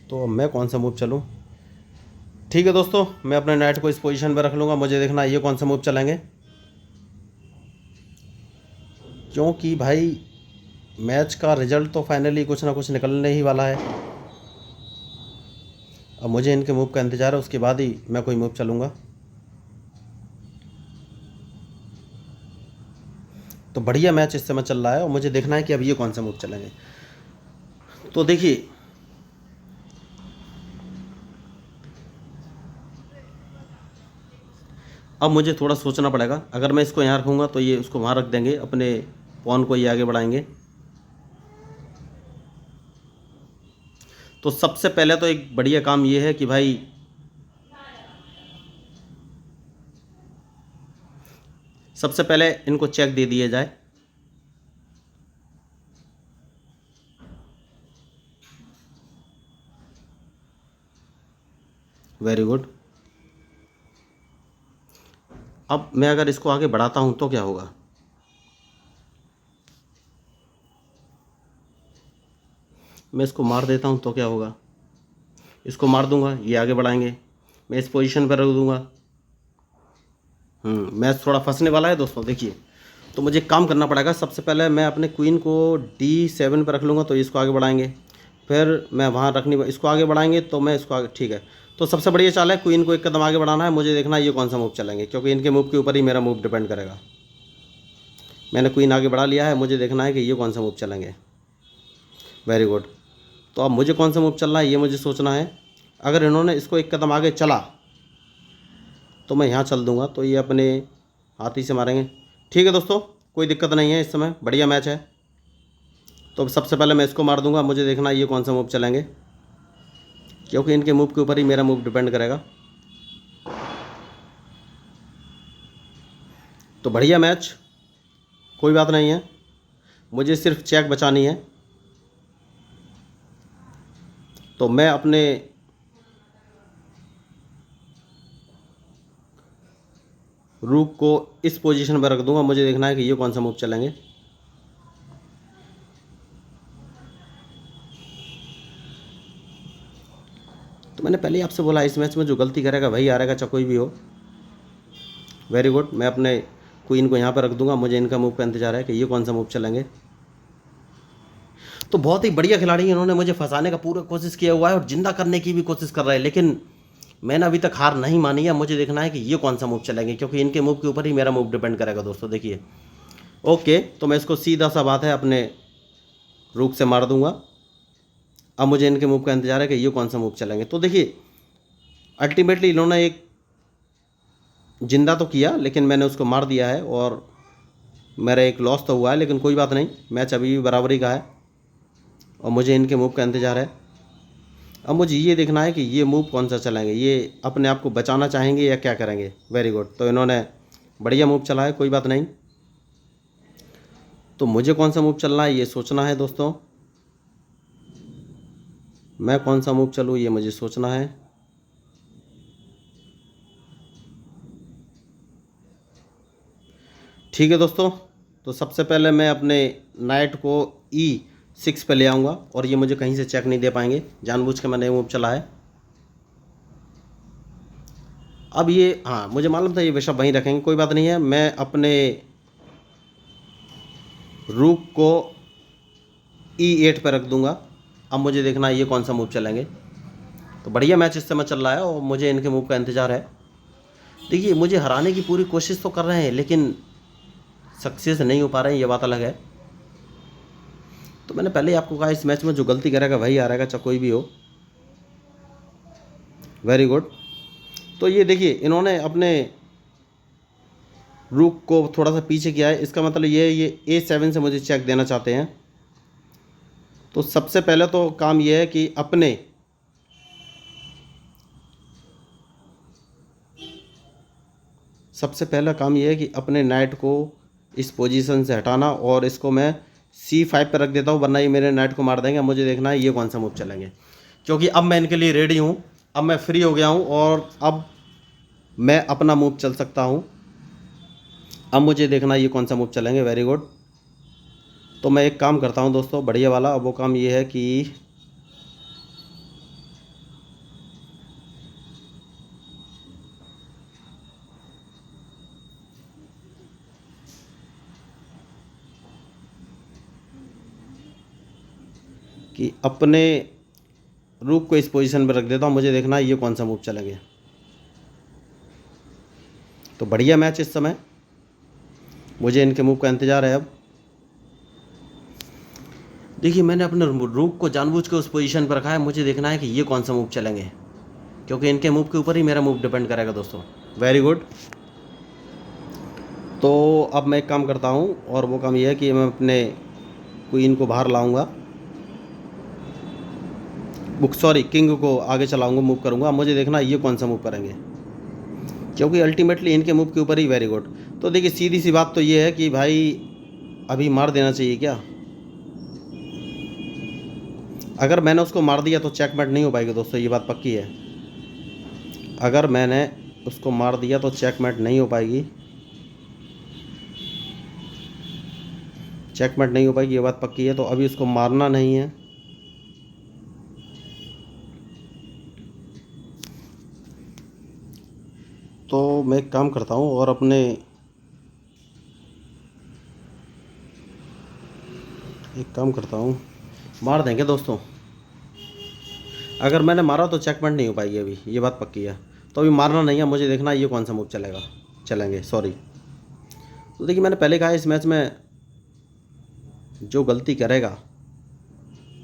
तो अब मैं कौन सा मूव चलूँ। ठीक है दोस्तों, मैं अपने नाइट को इस पोजीशन पे रख लूँगा, मुझे देखना ये कौन सा मूव चलेंगे, क्योंकि भाई मैच का रिजल्ट तो फाइनली कुछ ना कुछ निकलने ही वाला है। अब मुझे इनके मूव का इंतज़ार है, उसके बाद ही मैं कोई मूव चलूँगा। तो बढ़िया मैच इस समय चल रहा है और मुझे देखना है कि अब ये कौन सा मूव चलेंगे। तो देखिए, अब मुझे थोड़ा सोचना पड़ेगा। अगर मैं इसको यहाँ रखूँगा तो ये उसको वहाँ रख देंगे, अपने पॉन को ये आगे बढ़ाएंगे। तो सबसे पहले तो एक बढ़िया काम ये है कि भाई सबसे पहले इनको चेक दे दिया जाए। Very good. अब मैं अगर इसको आगे बढ़ाता हूँ तो क्या होगा, मैं इसको मार देता हूँ तो क्या होगा, इसको मार दूंगा, ये आगे बढ़ाएंगे, मैं इस पोजीशन पर रख दूंगा। मैच थोड़ा फंसने वाला है दोस्तों। देखिए, तो मुझे एक काम करना पड़ेगा। सबसे पहले मैं अपने क्वीन को D7 पर रख लूँगा, तो इसको आगे बढ़ाएंगे। फिर मैं वहाँ रखनी, इसको आगे बढ़ाएंगे तो मैं इसको आगे, ठीक है। तो सबसे बढ़िया चाल है, क्वीन को एक कदम आगे बढ़ाना है। मुझे देखना है ये कौन सा मूव चलेंगे, क्योंकि इनके मूव के ऊपर ही मेरा मूव डिपेंड करेगा। मैंने क्वीन आगे बढ़ा लिया है, मुझे देखना है कि ये कौन सा मूव चलेंगे। Very good. तो अब मुझे कौन सा मूव चल रहा है ये मुझे सोचना है। अगर इन्होंने इसको एक कदम आगे चला तो मैं यहाँ चल दूँगा, तो ये अपने हाथ ही से मारेंगे। ठीक है दोस्तों, कोई दिक्कत नहीं है, इस समय बढ़िया मैच है। तो अब सबसे पहले मैं इसको मार दूंगा, मुझे देखना है ये कौन सा मूव चलेंगे, क्योंकि इनके मूव के ऊपर ही मेरा मूव डिपेंड करेगा। तो बढ़िया मैच, कोई बात नहीं है, मुझे सिर्फ चेक बचानी है। तो मैं अपने रूक को इस पोजीशन पर रख दूंगा, मुझे देखना है कि ये कौन सा मूव चलेंगे। तो मैंने पहले ही आपसे बोला, इस मैच में जो गलती करेगा वही हारेगा, चाहे कोई भी हो। Very good. मैं अपने क्वीन को यहाँ पर रख दूंगा, मुझे इनका मूव का इंतजार है कि ये कौन सा मूव चलेंगे। तो बहुत ही बढ़िया खिलाड़ी हैं, इन्होंने मुझे फंसाने का पूरा कोशिश किया हुआ है और जिंदा करने की भी कोशिश कर रहे हैं, लेकिन मैंने अभी तक हार नहीं मानी है। मुझे देखना है कि ये कौन सा मूव चलेंगे, क्योंकि इनके मूव के ऊपर ही मेरा मूव डिपेंड करेगा दोस्तों। देखिए, ओके, तो मैं इसको सीधा सा बात है अपने रूक से मार दूंगा। अब मुझे इनके मूव का इंतजार है कि ये कौन सा मूव चलेंगे। तो देखिए, अल्टीमेटली इन्होंने एक जिंदा तो किया, लेकिन मैंने उसको मार दिया है और मेरा एक लॉस तो हुआ है, लेकिन कोई बात नहीं, मैच अभी भी बराबरी का है और मुझे इनके मूव का इंतज़ार है। अब मुझे ये देखना है कि ये मूव कौन सा चलाएंगे, ये अपने आप को बचाना चाहेंगे या क्या करेंगे। Very good. तो इन्होंने बढ़िया मूव चला है, कोई बात नहीं। तो मुझे कौन सा मूव चलना है ये सोचना है दोस्तों। मैं कौन सा मूव चलूँ ये मुझे सोचना है। ठीक है दोस्तों, तो सबसे पहले मैं अपने नाइट को E6 पे ले आऊँगा और ये मुझे कहीं से चेक नहीं दे पाएंगे, जानबूझ के मैंने मूव चला है। अब ये, हाँ मुझे मालूम था ये बिशप वहीं रखेंगे, कोई बात नहीं है। मैं अपने रूक को E8 पर रख दूंगा। अब मुझे देखना है ये कौन सा मूव चलेंगे। तो बढ़िया मैच इस समय चल रहा है और मुझे इनके मूव का इंतज़ार है। देखिए, मुझे हराने की पूरी कोशिश तो कर रहे हैं, लेकिन सक्सेस नहीं हो पा रहे हैं, ये बात अलग है। तो मैंने पहले ही आपको कहा, इस मैच में जो गलती करेगा वही हारेगा, चाहे कोई भी हो। Very good. तो ये देखिए, इन्होंने अपने रूक को थोड़ा सा पीछे किया है, इसका मतलब ये A7 से मुझे चेक देना चाहते हैं। तो सबसे पहले तो काम ये है कि सबसे पहला काम ये है कि अपने नाइट को इस पोजीशन से हटाना, और इसको मैं C5 पर रख देता हूँ, वरना ये मेरे नाइट को मार देंगे। मुझे देखना है ये कौन सा मूव चलेंगे, क्योंकि अब मैं इनके लिए रेडी हूँ, अब मैं फ्री हो गया हूँ और अब मैं अपना मूव चल सकता हूँ। अब मुझे देखना है ये कौन सा मूव चलेंगे। Very good. तो मैं एक काम करता हूँ दोस्तों, बढ़िया वाला। अब वो काम ये है कि कि अपने रूक को इस पोजीशन पर रख देता हूँ, मुझे देखना है ये कौन सा मूव चलेंगे। तो बढ़िया मैच इस समय, मुझे इनके मूव का इंतज़ार है। अब देखिए मैंने अपने रूक को जानबूझ के उस पोजीशन पर रखा है, मुझे देखना है कि ये कौन सा मूव चलेंगे, क्योंकि इनके मूव के ऊपर ही मेरा मूव डिपेंड करेगा दोस्तों। Very good. तो अब मैं एक काम करता हूँ, और वो काम ये है कि मैं अपने क्वीन को बाहर लाऊंगा, किंग को आगे चलाऊंगा, मूव करूंगा। अब मुझे देखना है ये कौन सा मूव करेंगे, क्योंकि अल्टीमेटली इनके मूव के ऊपर ही। Very good. तो देखिए सीधी सी बात तो ये है कि भाई अभी मार देना चाहिए क्या। अगर मैंने उसको मार दिया तो चेकमेट नहीं हो पाएगी दोस्तों, ये बात पक्की है। अगर मैंने उसको मार दिया तो चेकमेट नहीं हो पाएगी, चेकमेट नहीं हो पाएगी, ये बात पक्की है। तो अभी उसको मारना नहीं है। तो मैं एक काम करता हूँ और अपने मार देंगे दोस्तों। अगर मैंने मारा तो चेकमेट नहीं हो पाएगी अभी, ये बात पक्की है। तो अभी मारना नहीं है, मुझे देखना है ये कौन सा मूव चलेंगे। सॉरी। तो देखिए मैंने पहले कहा इस मैच में जो गलती करेगा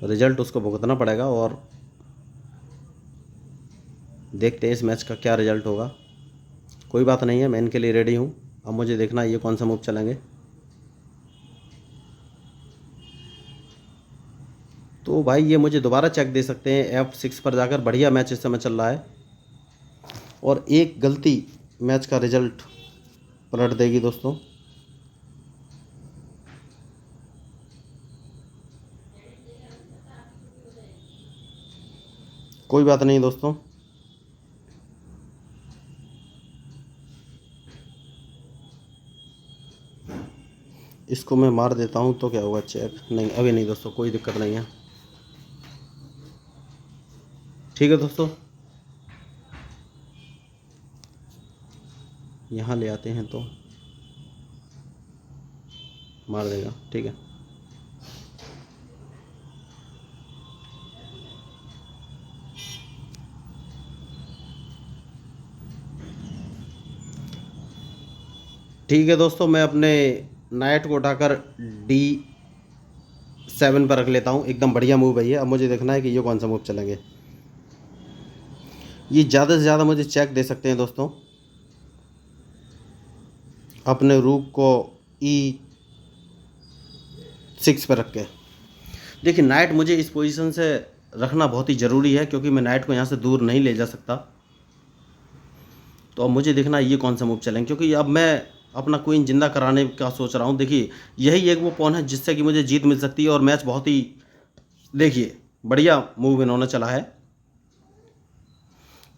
रिजल्ट उसको भुगतना पड़ेगा, और देखते हैं इस मैच का क्या रिजल्ट होगा। कोई बात नहीं है, मैं इनके लिए रेडी हूँ। अब मुझे देखना है ये कौन सा मूव चलेंगे। तो भाई ये मुझे दोबारा चेक दे सकते हैं F6 पर जाकर। बढ़िया मैच इस समय चल रहा है, और एक गलती मैच का रिजल्ट पलट देगी दोस्तों। कोई बात नहीं दोस्तों, इसको मैं मार देता हूँ तो क्या होगा, चेक नहीं। अभी नहीं दोस्तों, कोई दिक्कत नहीं है। ठीक है दोस्तों, यहाँ ले आते हैं तो मार देगा। ठीक है, ठीक है दोस्तों। मैं अपने नाइट को उठाकर D7 पर रख लेता हूँ। एकदम बढ़िया मूव है ये। अब मुझे देखना है कि ये कौन सा मूव चलेंगे। ये ज़्यादा से ज़्यादा मुझे चेक दे सकते हैं दोस्तों, अपने रूक को E6 पर रख के। देखिए नाइट मुझे इस पोजीशन से रखना बहुत ही ज़रूरी है, क्योंकि मैं नाइट को यहाँ से दूर नहीं ले जा सकता। तो अब मुझे देखना है ये कौन सा मूव चलेंगे, क्योंकि अब मैं अपना क्वीन जिंदा कराने का सोच रहा हूँ। देखिए यही एक वो पॉन है जिससे कि मुझे जीत मिल सकती है, और मैच बहुत ही, देखिए बढ़िया मूव इन्होंने चला है।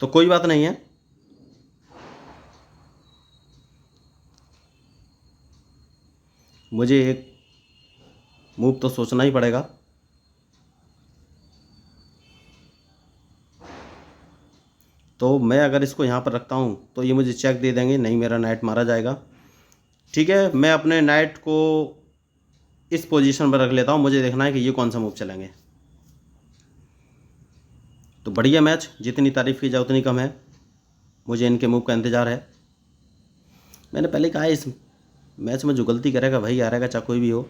तो कोई बात नहीं है, मुझे एक मूव तो सोचना ही पड़ेगा। तो मैं अगर इसको यहाँ पर रखता हूँ तो ये मुझे चेक दे देंगे, नहीं मेरा नाइट मारा जाएगा। ठीक है, मैं अपने नाइट को इस पोजीशन पर रख लेता हूँ, मुझे देखना है कि ये कौन सा मूव चलेंगे। तो बढ़िया मैच, जितनी तारीफ़ की जाए उतनी कम है। मुझे इनके मूव का इंतज़ार है। मैंने पहले कहा इस मैच में जो गलती करेगा वही हारेगा, चाहे कोई भी हो।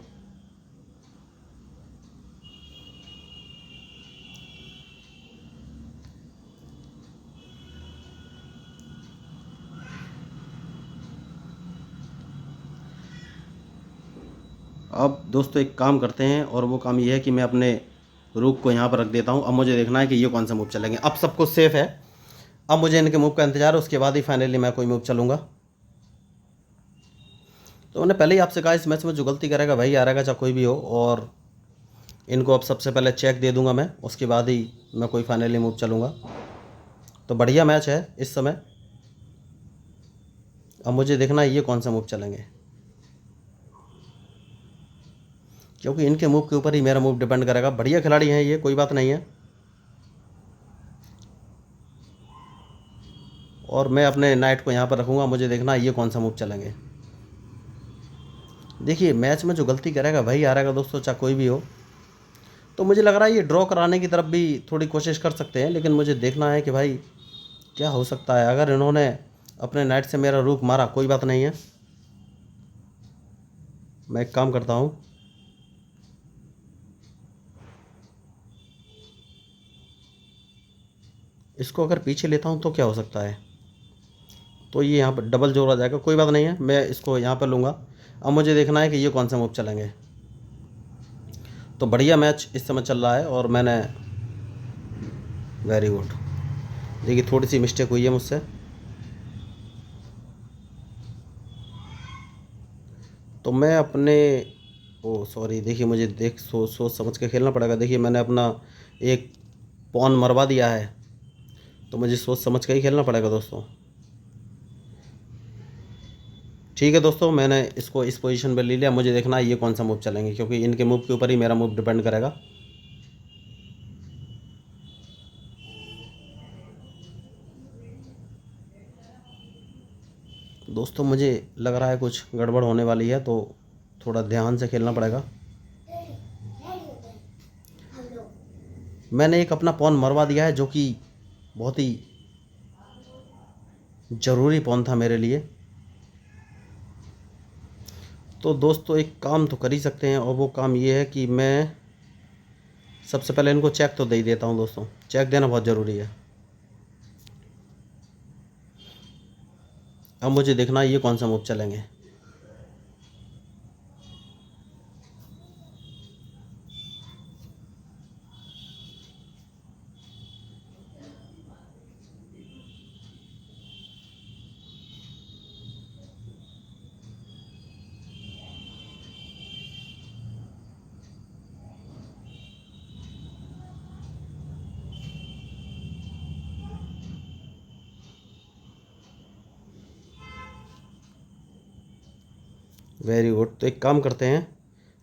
अब दोस्तों एक काम करते हैं, और वो काम ये है कि मैं अपने रूक को यहाँ पर रख देता हूँ। अब मुझे देखना है कि ये कौन सा मूव चलेंगे। अब सब कुछ सेफ़ है, अब मुझे इनके मूव का इंतज़ार है, उसके बाद ही फाइनली मैं कोई मूव चलूँगा। तो मैंने पहले ही आपसे कहा इस मैच में जो गलती करेगा वही हारेगा, चाहे कोई भी हो। और इनको अब सबसे पहले चेक दे दूंगा मैं, उसके बाद ही मैं कोई फाइनली मूव चलूँगा। तो बढ़िया मैच है इस समय। अब मुझे देखना है ये कौन सा मूव चलेंगे, क्योंकि इनके मूव के ऊपर ही मेरा मूव डिपेंड करेगा। बढ़िया खिलाड़ी हैं ये, कोई बात नहीं है। और मैं अपने नाइट को यहाँ पर रखूँगा, मुझे देखना है ये कौन सा मूव चलेंगे। देखिए मैच में जो गलती करेगा वही हारेगा दोस्तों, चाहे कोई भी हो। तो मुझे लग रहा है ये ड्रॉ कराने की तरफ भी थोड़ी कोशिश कर सकते हैं, लेकिन मुझे देखना है कि भाई क्या हो सकता है। अगर इन्होंने अपने नाइट से मेरा रुख मारा, कोई बात नहीं है, मैं एक काम करता हूँ, इसको अगर पीछे लेता हूँ तो क्या हो सकता है। तो ये यहाँ पर डबल जोड़ आ जाएगा, कोई बात नहीं है, मैं इसको यहाँ पर लूँगा। अब मुझे देखना है कि ये कौन सा मूव चलेंगे। तो बढ़िया मैच इस समय चल रहा है और मैंने, वेरी गुड। देखिए थोड़ी सी मिस्टेक हुई है मुझसे, तो मैं अपने, ओ सॉरी, देखिए मुझे सोच सोच समझ के खेलना पड़ेगा। देखिए मैंने अपना एक पॉन मरवा दिया है, तो मुझे सोच समझ के ही खेलना पड़ेगा दोस्तों। ठीक है दोस्तों, मैंने इसको इस पोजीशन पे ले लिया। मुझे देखना है ये कौन सा मूव चलेंगे, क्योंकि इनके मूव के ऊपर ही मेरा मूव डिपेंड करेगा। दोस्तों मुझे लग रहा है कुछ गड़बड़ होने वाली है, तो थोड़ा ध्यान से खेलना पड़ेगा। मैंने एक अपना पॉन मरवा दिया है, जो कि बहुत ही ज़रूरी पॉन था मेरे लिए। तो दोस्तों एक काम तो कर ही सकते हैं, और वो काम ये है कि मैं सबसे पहले इनको चेक तो दे ही देता हूँ दोस्तों। चेक देना बहुत ज़रूरी है। अब मुझे देखना है ये कौन सा मूव चलेंगे। Very good. तो एक काम करते हैं,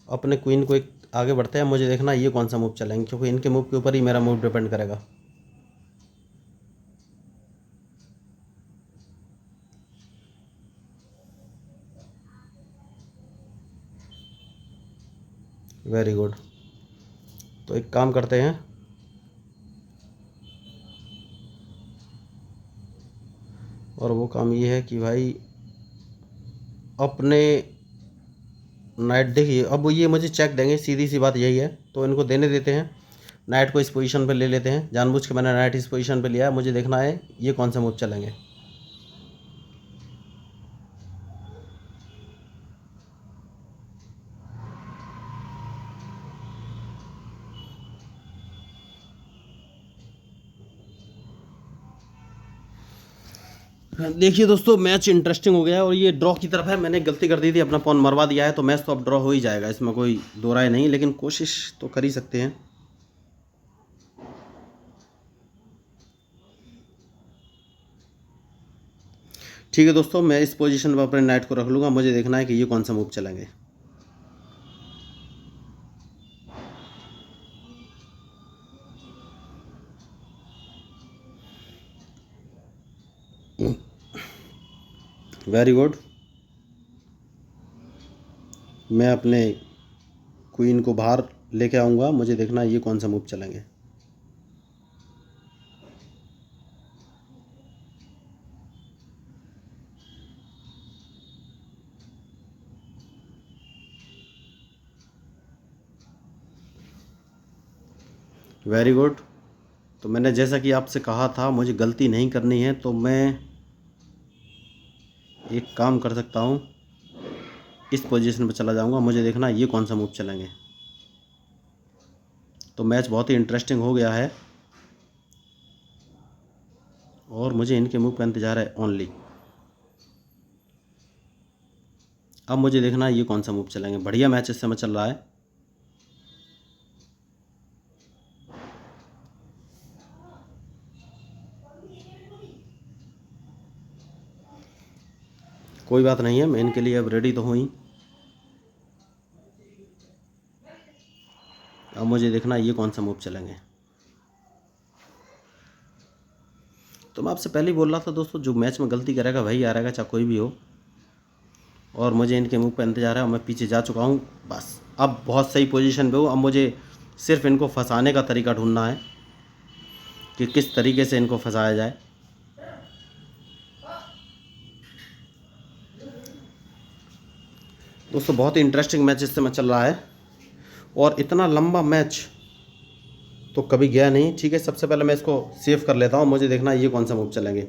अपने क्वीन को एक आगे बढ़ते हैं। मुझे देखना है ये कौन सा मूव चलेंगे, क्योंकि इनके मूव के ऊपर ही मेरा मूव डिपेंड करेगा। Very good. तो एक काम करते हैं, और वो काम ये है कि भाई अपने नाइट, देखिए अब ये मुझे चेक देंगे, सीधी सी बात यही है। तो इनको देने देते हैं, नाइट को इस पोजीशन पे ले लेते हैं। जानबूझ के मैंने नाइट इस पोजीशन पे लिया है। मुझे देखना है ये कौन सा मूव चलेंगे। देखिए दोस्तों मैच इंटरेस्टिंग हो गया है, और ये ड्रॉ की तरफ है। मैंने गलती कर दी थी, अपना पॉन मरवा दिया है, तो मैच तो अब ड्रॉ हो ही जाएगा, इसमें कोई दो राय नहीं, लेकिन कोशिश तो कर ही सकते हैं। ठीक है दोस्तों, मैं इस पोजीशन पर अपने नाइट को रख लूँगा। मुझे देखना है कि ये कौन सा मूव चलेंगे। Very good. मैं अपने क्वीन को बाहर लेके आऊँगा। मुझे देखना है ये कौन सा मूव चलेंगे। Very good. तो मैंने जैसा कि आपसे कहा था, मुझे गलती नहीं करनी है, तो मैं एक काम कर सकता हूँ, इस पोजीशन पर चला जाऊँगा। मुझे देखना है ये कौन सा मूव चलेंगे। तो मैच बहुत ही इंटरेस्टिंग हो गया है, और मुझे इनके मूव का इंतज़ार है ओनली। अब मुझे देखना है ये कौन सा मूव चलेंगे। बढ़िया मैच इस समय चल रहा है। कोई बात नहीं है, मैं इनके लिए अब रेडी तो हूँ ही। अब मुझे देखना है ये कौन सा मूव चलेंगे। तो मैं आपसे पहले ही बोल रहा था दोस्तों, जो मैच में गलती करेगा वही हारेगा, चाहे कोई भी हो। और मुझे इनके मूव का इंतज़ार है, और मैं पीछे जा चुका हूँ। बस अब बहुत सही पोजीशन पे हूँ। अब मुझे सिर्फ इनको फंसाने का तरीका ढूंढना है कि किस तरीके से इनको फंसाया जाए। दोस्तों बहुत ही इंटरेस्टिंग मैच इस समय चल रहा है और इतना लंबा मैच तो कभी गया नहीं। ठीक है, सबसे पहले मैं इसको सेव कर लेता हूँ, मुझे देखना है ये कौन सा मूव चलेंगे,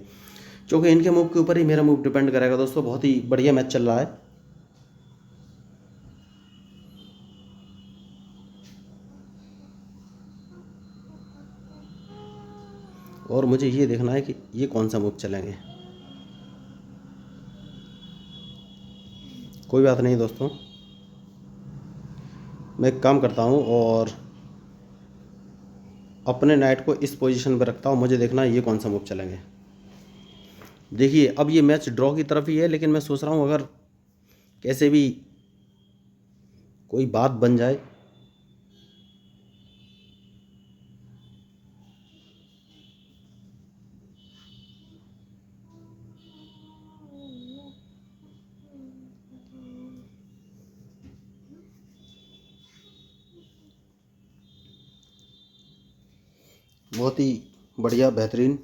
क्योंकि इनके मूव के ऊपर ही मेरा मूव डिपेंड करेगा। दोस्तों बहुत ही बढ़िया मैच चल रहा है। और मुझे ये देखना है कि ये कौन सा मूव चलेंगे। कोई बात नहीं दोस्तों, मैं एक काम करता हूँ और अपने नाइट को इस पोजीशन पर रखता हूँ, मुझे देखना है ये कौन सा मूव चलेंगे। देखिए अब ये मैच ड्रॉ की तरफ ही है, लेकिन मैं सोच रहा हूँ अगर कैसे भी कोई बात बन जाए। बहुत ही बढ़िया, बेहतरीन।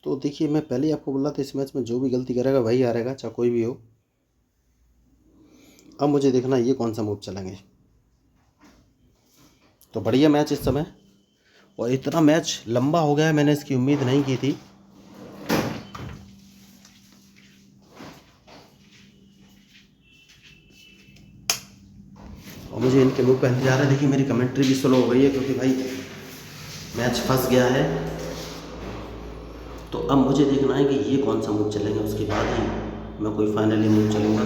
तो देखिए मैं पहले ही आपको बोला था इस मैच में जो भी गलती करेगा वही हारेगा, चाहे कोई भी हो। अब मुझे देखना ये कौन सा मूव चलेंगे। तो बढ़िया मैच इस समय, और इतना मैच लंबा हो गया है, मैंने इसकी उम्मीद नहीं की थी। और मुझे इनके मूव का इंतजार है। देखिए मेरी कमेंट्री भी स्लो हो गई है क्योंकि भाई मैच फंस गया है। तो अब मुझे देखना है कि ये कौन सा मूव चलेंगे, उसके बाद ही मैं कोई फाइनली मूव चलूँगा।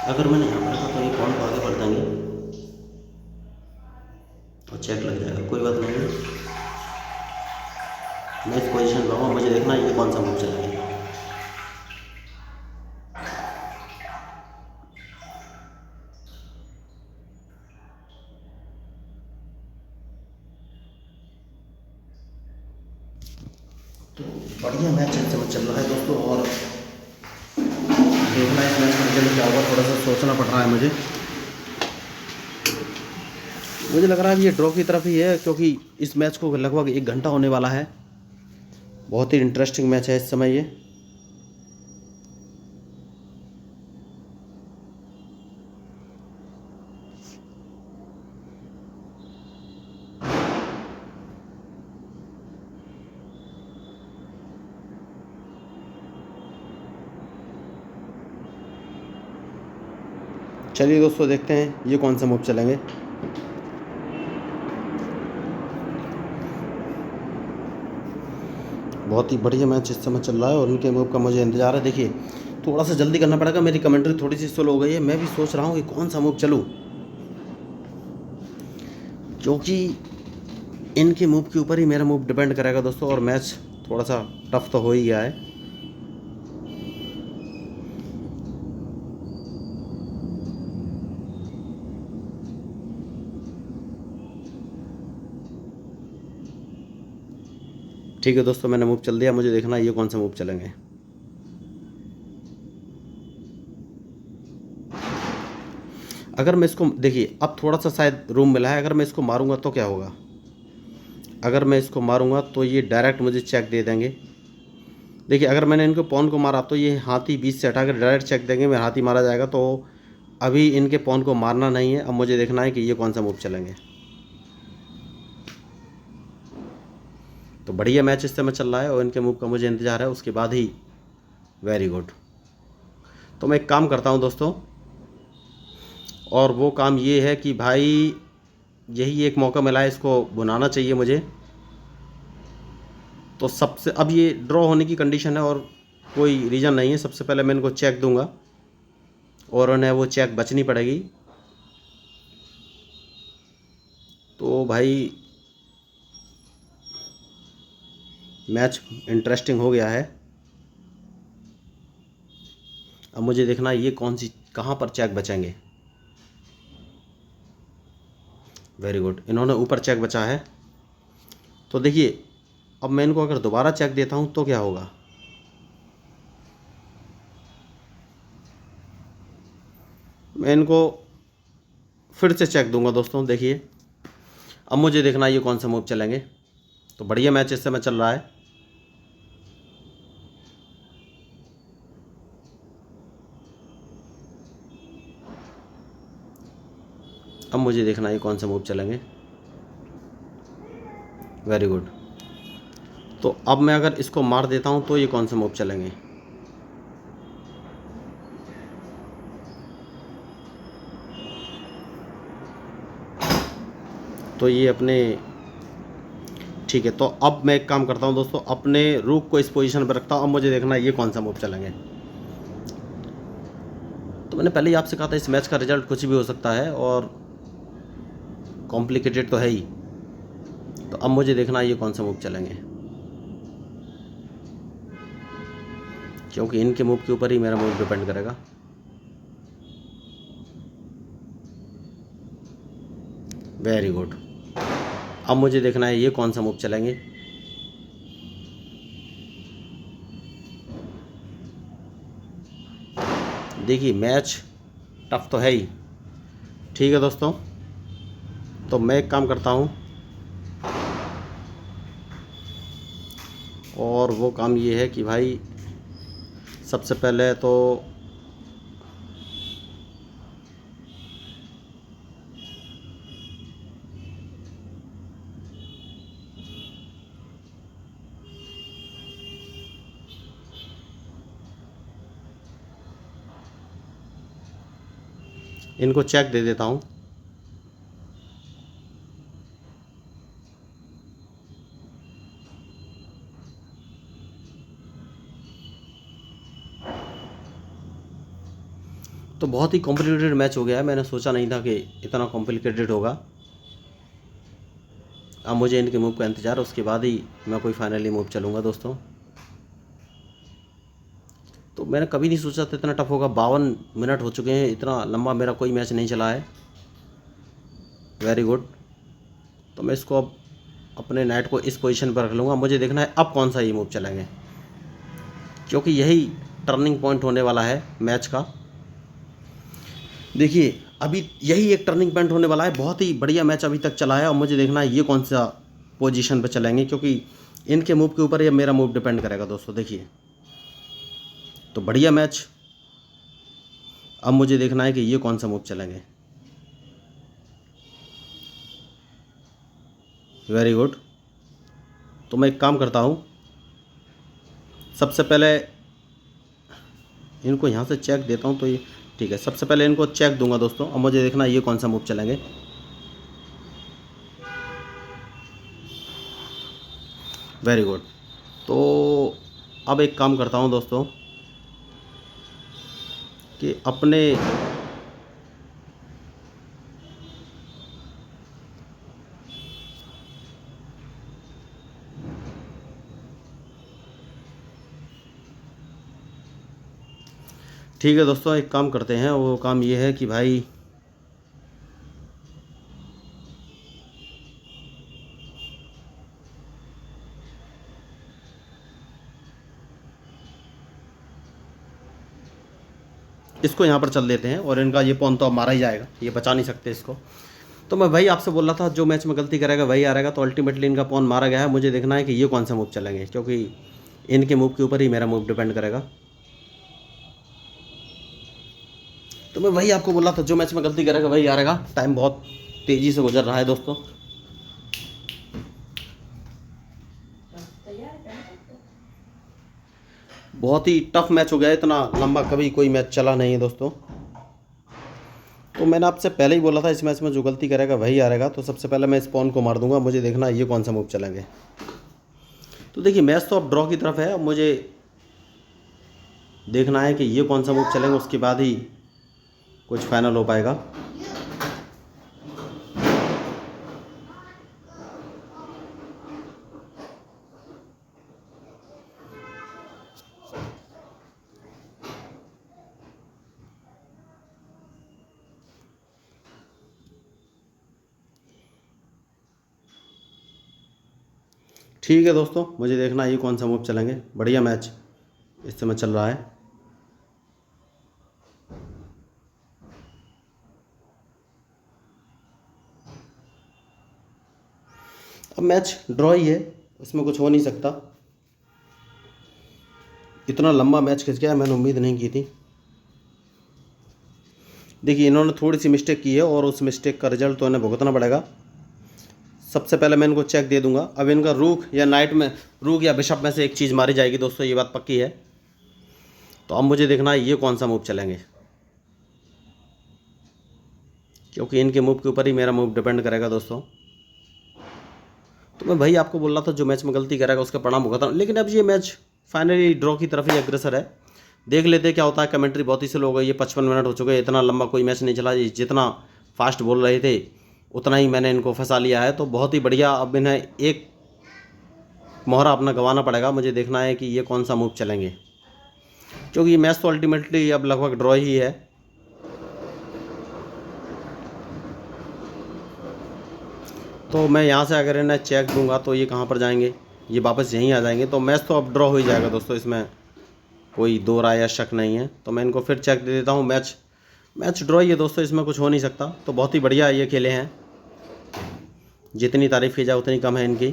अगर मैंने यहाँ पर रखा तो ये पॉइंट को आगे बढ़ देंगे और चेक लग जाएगा। कोई बात नहीं, मैं इस पोजीशन पर हूँ, मुझे देखना है ये कौन सा मूव चलेंगे। तो बढ़िया मैच इस समय चल रहा है दोस्तों, और देखना है इस मैच का रिजल्ट क्या होगा। थोड़ा सा सोचना पड़ रहा है मुझे लग रहा है ये ड्रॉ की तरफ ही है, क्योंकि इस मैच को लगभग 1 घंटा होने वाला है। बहुत ही इंटरेस्टिंग मैच है इस समय ये। चलिए दोस्तों देखते हैं ये कौन सा मूव चलेंगे। बहुत ही बढ़िया मैच इस समय चल रहा है और उनके मूव का मुझे इंतज़ार है। देखिए थोड़ा सा जल्दी करना पड़ेगा, मेरी कमेंट्री थोड़ी सी स्लो हो गई है। मैं भी सोच रहा हूँ कि कौन सा मूव चलूँ, क्योंकि इनके मूव के ऊपर ही मेरा मूव डिपेंड करेगा दोस्तों। और मैच थोड़ा सा टफ तो हो ही गया है। ठीक है दोस्तों, मैंने मूव चल दिया, मुझे देखना है ये कौन सा मूव चलेंगे। अगर मैं इसको, देखिए अब थोड़ा सा शायद रूम मिला है, अगर मैं इसको मारूंगा तो क्या होगा। अगर मैं इसको मारूंगा तो ये डायरेक्ट मुझे चेक दे देंगे। देखिए अगर मैंने इनको पॉन को मारा तो ये हाथी बीच से हटाकर डायरेक्ट चेक देंगे, मेरा हाथी मारा जाएगा। तो अभी इनके पॉन को मारना नहीं है। अब मुझे देखना है कि ये कौन सा मूव चलेंगे। तो बढ़िया मैच इस समय चल रहा है और इनके मूव का मुझे इंतज़ार है, उसके बाद ही वेरी गुड। तो मैं एक काम करता हूँ दोस्तों, और वो काम ये है कि भाई यही एक मौका मिला है, इसको बुलाना चाहिए मुझे। तो सबसे, अब ये ड्रॉ होने की कंडीशन है और कोई रीज़न नहीं है। सबसे पहले मैं इनको चेक दूंगा और उन्हें वो चेक बचनी पड़ेगी। तो भाई मैच इंटरेस्टिंग हो गया है। अब मुझे देखना है ये कौन सी, कहाँ पर चेक बचेंगे। वेरी गुड, इन्होंने ऊपर चेक बचा है। तो देखिए अब मैं इनको अगर दोबारा चेक देता हूँ तो क्या होगा, मैं इनको फिर से चेक दूंगा दोस्तों। देखिए अब मुझे देखना है ये कौन सा मूव चलेंगे। तो बढ़िया मैच इस समय चल रहा है। अब मुझे देखना है ये कौन सा मूव चलेंगे। Very good. तो अब मैं अगर इसको मार देता हूँ तो ये कौन सा मूव चलेंगे। तो ये अपने, ठीक है। तो अब मैं एक काम करता हूँ दोस्तों, अपने रूक को इस पोजीशन पर रखता हूँ। अब मुझे देखना है ये कौन सा मूव चलेंगे। तो मैंने पहले ही आपसे कहा था इस मैच का रिजल्ट कुछ भी हो सकता है और कॉम्प्लिकेटेड तो है ही। तो अब मुझे देखना है ये कौन सा मूव चलेंगे, क्योंकि इनके मूव के ऊपर ही मेरा मूव डिपेंड करेगा। Very good. अब मुझे देखना है ये कौन सा मूव चलेंगे। देखिए मैच टफ तो है ही। ठीक है दोस्तों, तो मैं एक काम करता हूँ और वो काम ये है कि भाई सबसे पहले तो इनको चेक दे देता हूँ। तो बहुत ही कॉम्प्लिकेटेड मैच हो गया है, मैंने सोचा नहीं था कि इतना कॉम्प्लिकेटेड होगा। अब मुझे इनके मूव का इंतज़ार, उसके बाद ही मैं कोई फाइनली मूव चलूँगा दोस्तों। तो मैंने कभी नहीं सोचा था इतना टफ होगा। 52 मिनट हो चुके हैं, इतना लंबा मेरा कोई मैच नहीं चला है। Very good. तो मैं इसको अब अपने नाइट को इस पोजीशन पर रख लूँगा। मुझे देखना है अब कौन सा ये मूव चलेंगे, क्योंकि यही टर्निंग पॉइंट होने वाला है मैच का। देखिए अभी यही एक टर्निंग पॉइंट होने वाला है। बहुत ही बढ़िया मैच अभी तक चला है और मुझे देखना है ये कौन सा पोजीशन पर चलेंगे, क्योंकि इनके मूव के ऊपर ये मेरा मूव डिपेंड करेगा दोस्तों। देखिए तो बढ़िया मैच। अब मुझे देखना है कि ये कौन सा मूव चलेंगे। Very good. तो मैं एक काम करता हूँ, सबसे पहले इनको यहाँ से चेक देता हूँ। तो ये ठीक है, सबसे पहले इनको चेक दूंगा दोस्तों। अब मुझे देखना है ये कौन सा मूव चलेंगे। Very good. तो अब एक काम करता हूँ दोस्तों कि अपने, ठीक है दोस्तों, एक काम करते हैं। वो काम ये है कि भाई इसको यहाँ पर चल देते हैं और इनका ये पॉन तो अब मारा ही जाएगा, ये बचा नहीं सकते इसको। तो मैं वही आपसे बोल रहा था, जो मैच में गलती करेगा वही हारेगा। तो अल्टीमेटली इनका पॉन मारा गया है। मुझे देखना है कि ये कौन सा मूव चलेंगे, क्योंकि इनके मूव के ऊपर ही मेरा मूव डिपेंड करेगा। तो मैं वही आपको बोल रहा था, जो मैच में गलती करेगा वही हारेगा। टाइम बहुत तेज़ी से गुजर रहा है दोस्तों। बहुत ही टफ मैच हो गया है, इतना लंबा कभी कोई मैच चला नहीं है दोस्तों। तो मैंने आपसे पहले ही बोला था इस मैच में जो गलती करेगा वही हारेगा। तो सबसे पहले मैं इस पॉन को मार दूंगा। मुझे देखना है ये कौन सा मूव चलेंगे। तो देखिए मैच तो अब ड्रॉ की तरफ है। अब मुझे देखना है कि ये कौन सा मूव चलेंगे, उसके बाद ही कुछ फाइनल हो पाएगा। ठीक है दोस्तों, मुझे देखना है ये कौन सा मूव चलेंगे। बढ़िया मैच इस समय चल रहा है। अब मैच ड्रॉ ही है, उसमें कुछ हो नहीं सकता। इतना लंबा मैच खिंच गया, मैंने उम्मीद नहीं की थी। देखिए इन्होंने थोड़ी सी मिस्टेक की है और उस मिस्टेक का रिजल्ट तो इन्हें भुगतना पड़ेगा। सबसे पहले मैं इनको चेक दे दूंगा। अब इनका रूक या नाइट में, रूक या बिशप में से एक चीज़ मारी जाएगी दोस्तों, ये बात पक्की है। तो अब मुझे देखना है ये कौन सा मूव चलेंगे, क्योंकि इनके मूव के ऊपर ही मेरा मूव डिपेंड करेगा दोस्तों। तो मैं भाई आपको बोल रहा था जो मैच में गलती करेगा उसका परिणाम भुगतना, लेकिन अब ये मैच फाइनली ड्रॉ की तरफ ही अग्रसर है। देख लेते क्या होता है। कमेंट्री बहुत ही स्लो हो गई, ये 55 मिनट हो चुके हैं, इतना लंबा कोई मैच नहीं चला। जितना फास्ट बोल रहे थे उतना ही मैंने इनको फंसा लिया है, तो बहुत ही बढ़िया। अब इन्हें एक मोहरा अपना गंवाना पड़ेगा। मुझे देखना है कि ये कौन सा मूव चलेंगे, क्योंकि ये मैच तो अल्टीमेटली अब लगभग ड्रॉ ही है। तो मैं यहाँ से अगर इन्हें चेक दूंगा तो ये कहाँ पर जाएंगे, ये वापस यहीं आ जाएंगे। तो मैच तो अब ड्रॉ हो ही जाएगा दोस्तों, इसमें कोई दो राय या शक नहीं है। तो मैं इनको फिर चेक दे देता हूँ। मैच ड्रॉ ही है दोस्तों, इसमें कुछ हो नहीं सकता। तो बहुत ही बढ़िया ये खेले हैं, जितनी तारीफ़ की जाए उतनी कम है इनकी।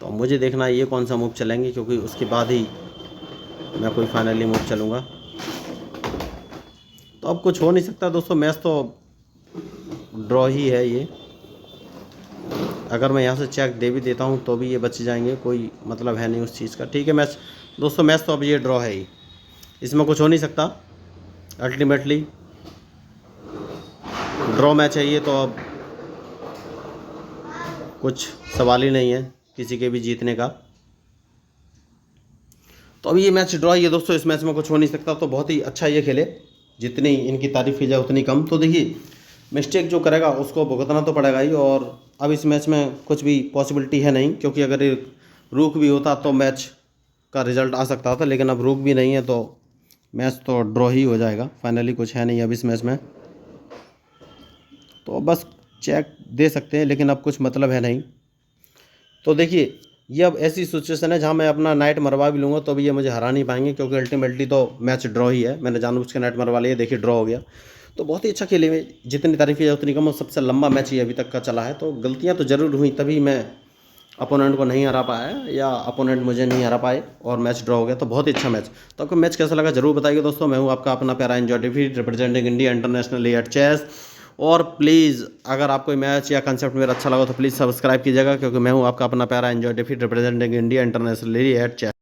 तो मुझे देखना है ये कौन सा मूव चलेंगे, क्योंकि उसके बाद ही मैं कोई फाइनली मूव चलूँगा। तो अब कुछ हो नहीं सकता दोस्तों, मैच तो ड्रॉ ही है ये। अगर मैं यहाँ से चेक दे भी देता हूँ तो भी ये बच जाएंगे, कोई मतलब है नहीं उस चीज़ का। ठीक है मैच दोस्तों, मैच तो अब ये ड्रॉ है ही, इसमें कुछ हो नहीं सकता। अल्टीमेटली ड्रॉ मैच है ये, तो अब कुछ सवाल ही नहीं है किसी के भी जीतने का। तो अब ये मैच ड्रॉ ही है दोस्तों, इस मैच में कुछ हो नहीं सकता। तो बहुत ही अच्छा ये खेले, जितनी इनकी तारीफ़ की जाए उतनी कम। तो देखिए मिस्टेक जो करेगा उसको भुगतना तो पड़ेगा ही। और अब इस मैच में कुछ भी पॉसिबिलिटी है नहीं, क्योंकि अगर ये रूक भी होता तो मैच का रिज़ल्ट आ सकता था, लेकिन अब रूक भी नहीं है तो मैच तो ड्रॉ ही हो जाएगा। फाइनली कुछ है नहीं अब इस मैच में, तो बस चेक दे सकते हैं, लेकिन अब कुछ मतलब है नहीं। तो देखिए ये अब ऐसी सिचुएशन है जहाँ मैं अपना नाइट मरवा भी लूँगा तो भी ये मुझे हरा नहीं पाएंगे, क्योंकि अल्टीमेटली तो मैच ड्रॉ ही है। मैंने जानबूझ के नाइट मरवा लिया, देखिए ड्रॉ हो गया। तो बहुत ही अच्छा खेले में, जितनी तारीफ़ की उतनी कम। और सबसे लंबा मैच ही अभी तक का चला है। तो गलतियाँ तो ज़रूर हुई, तभी मैं अपोनेंट को नहीं हरा पाया या अपोनेंट मुझे नहीं हरा पाए और मैच ड्रॉ हो गया। तो बहुत ही अच्छा मैच। तो आपको मैच कैसा लगा ज़रूर बताइए दोस्तों। मैं हूँ आपका अपना प्यारा Enjoy David, representing India internationally at chess. और प्लीज़ अगर आपको मैच या कंसेप्ट मेरा अच्छा लगा तो प्लीज़ सब्सक्राइब कीजिएगा, क्योंकि मैं हूँ आपका अपना प्यारा Enjoy David, representing India internationally at chess.